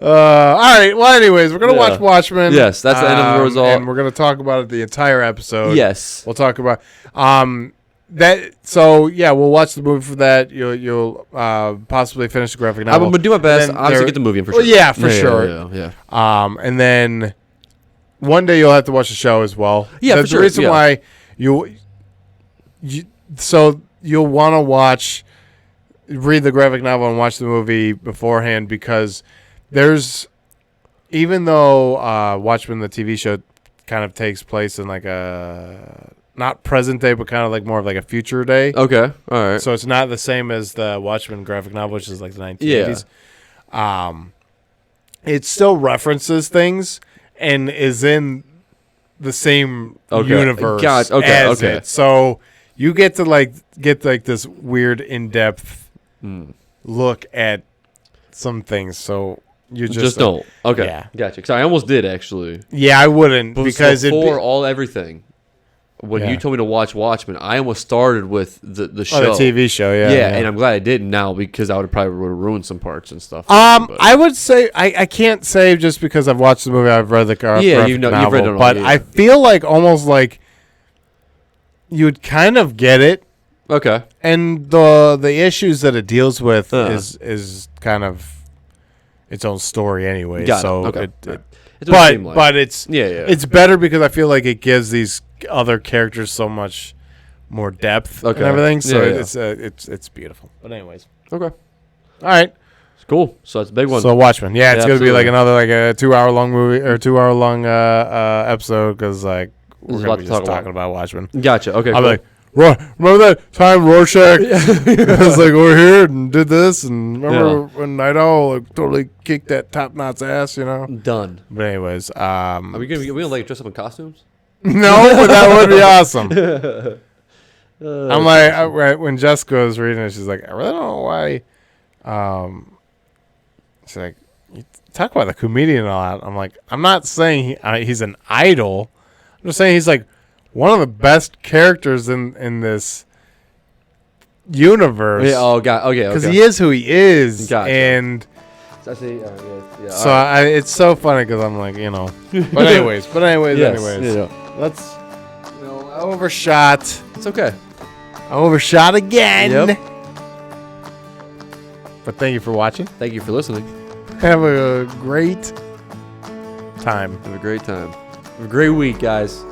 All right. Well, anyways, we're gonna watch Watchmen. Yes, that's the end of the result, and we're gonna talk about it the entire episode. Yes, we'll talk about that. So yeah, we'll watch the movie for that. You'll possibly finish the graphic novel. I'm gonna do my best. Obviously, get the movie in for sure. Well, yeah, for sure. Yeah. And then one day you'll have to watch the show as well. Yeah, that's for sure. The reason why so you'll want to read the graphic novel and watch the movie beforehand because. Even though Watchmen, the TV show, kind of takes place in like a not present day, but kind of like more of like a future day. Okay, all right. So it's not the same as the Watchmen graphic novel, which is like the 1980s. Yeah. It still references things and is in the same universe. as it. So you get to get this weird in-depth look at some things. So. You just don't. Okay. Yeah. Gotcha. Because I almost did, actually. Yeah, I wouldn't. Because everything. When you told me to watch Watchmen, I almost started with the show. Oh, the TV show, yeah. Yeah, and I'm glad I didn't now because I would have ruined some parts and stuff. I would say, I can't say just because I've watched the movie, I've read the graphic novel, you've read it all, but I feel like almost like you'd kind of get it. Okay. And the issues that it deals with is kind of its own story anyway. So but it's it's better because I feel like it gives these other characters so much more depth and everything. So it's beautiful. But anyways, Okay. all right. It's cool. So it's a big one. So Watchmen, it's gonna absolutely. be like another like a 2-hour-long movie or 2-hour-long episode because like we're gonna be just talking about Watchmen. Gotcha. Okay. I'll cool. be like, remember that time Rorschach was like over here and did this, and remember when Night Owl like totally kicked that Top Knot's ass, you know? Done. But anyways, Are we gonna like dress up in costumes? no, but that would be awesome. I'm like, right when Jessica was reading it, she's like, I really don't know why. She's like, you talk about the comedian and all that. I'm like, I'm not saying he's an idol. I'm just saying he's like one of the best characters in this universe. Yeah, okay. Because he is who he is. Gotcha. And so I say, so it's so funny because I'm like, you know. But anyways, yes, let's. I overshot. It's okay. I overshot again. Yep. But thank you for watching. Thank you for listening. Have a great time. Have a great time. Have a great week, guys.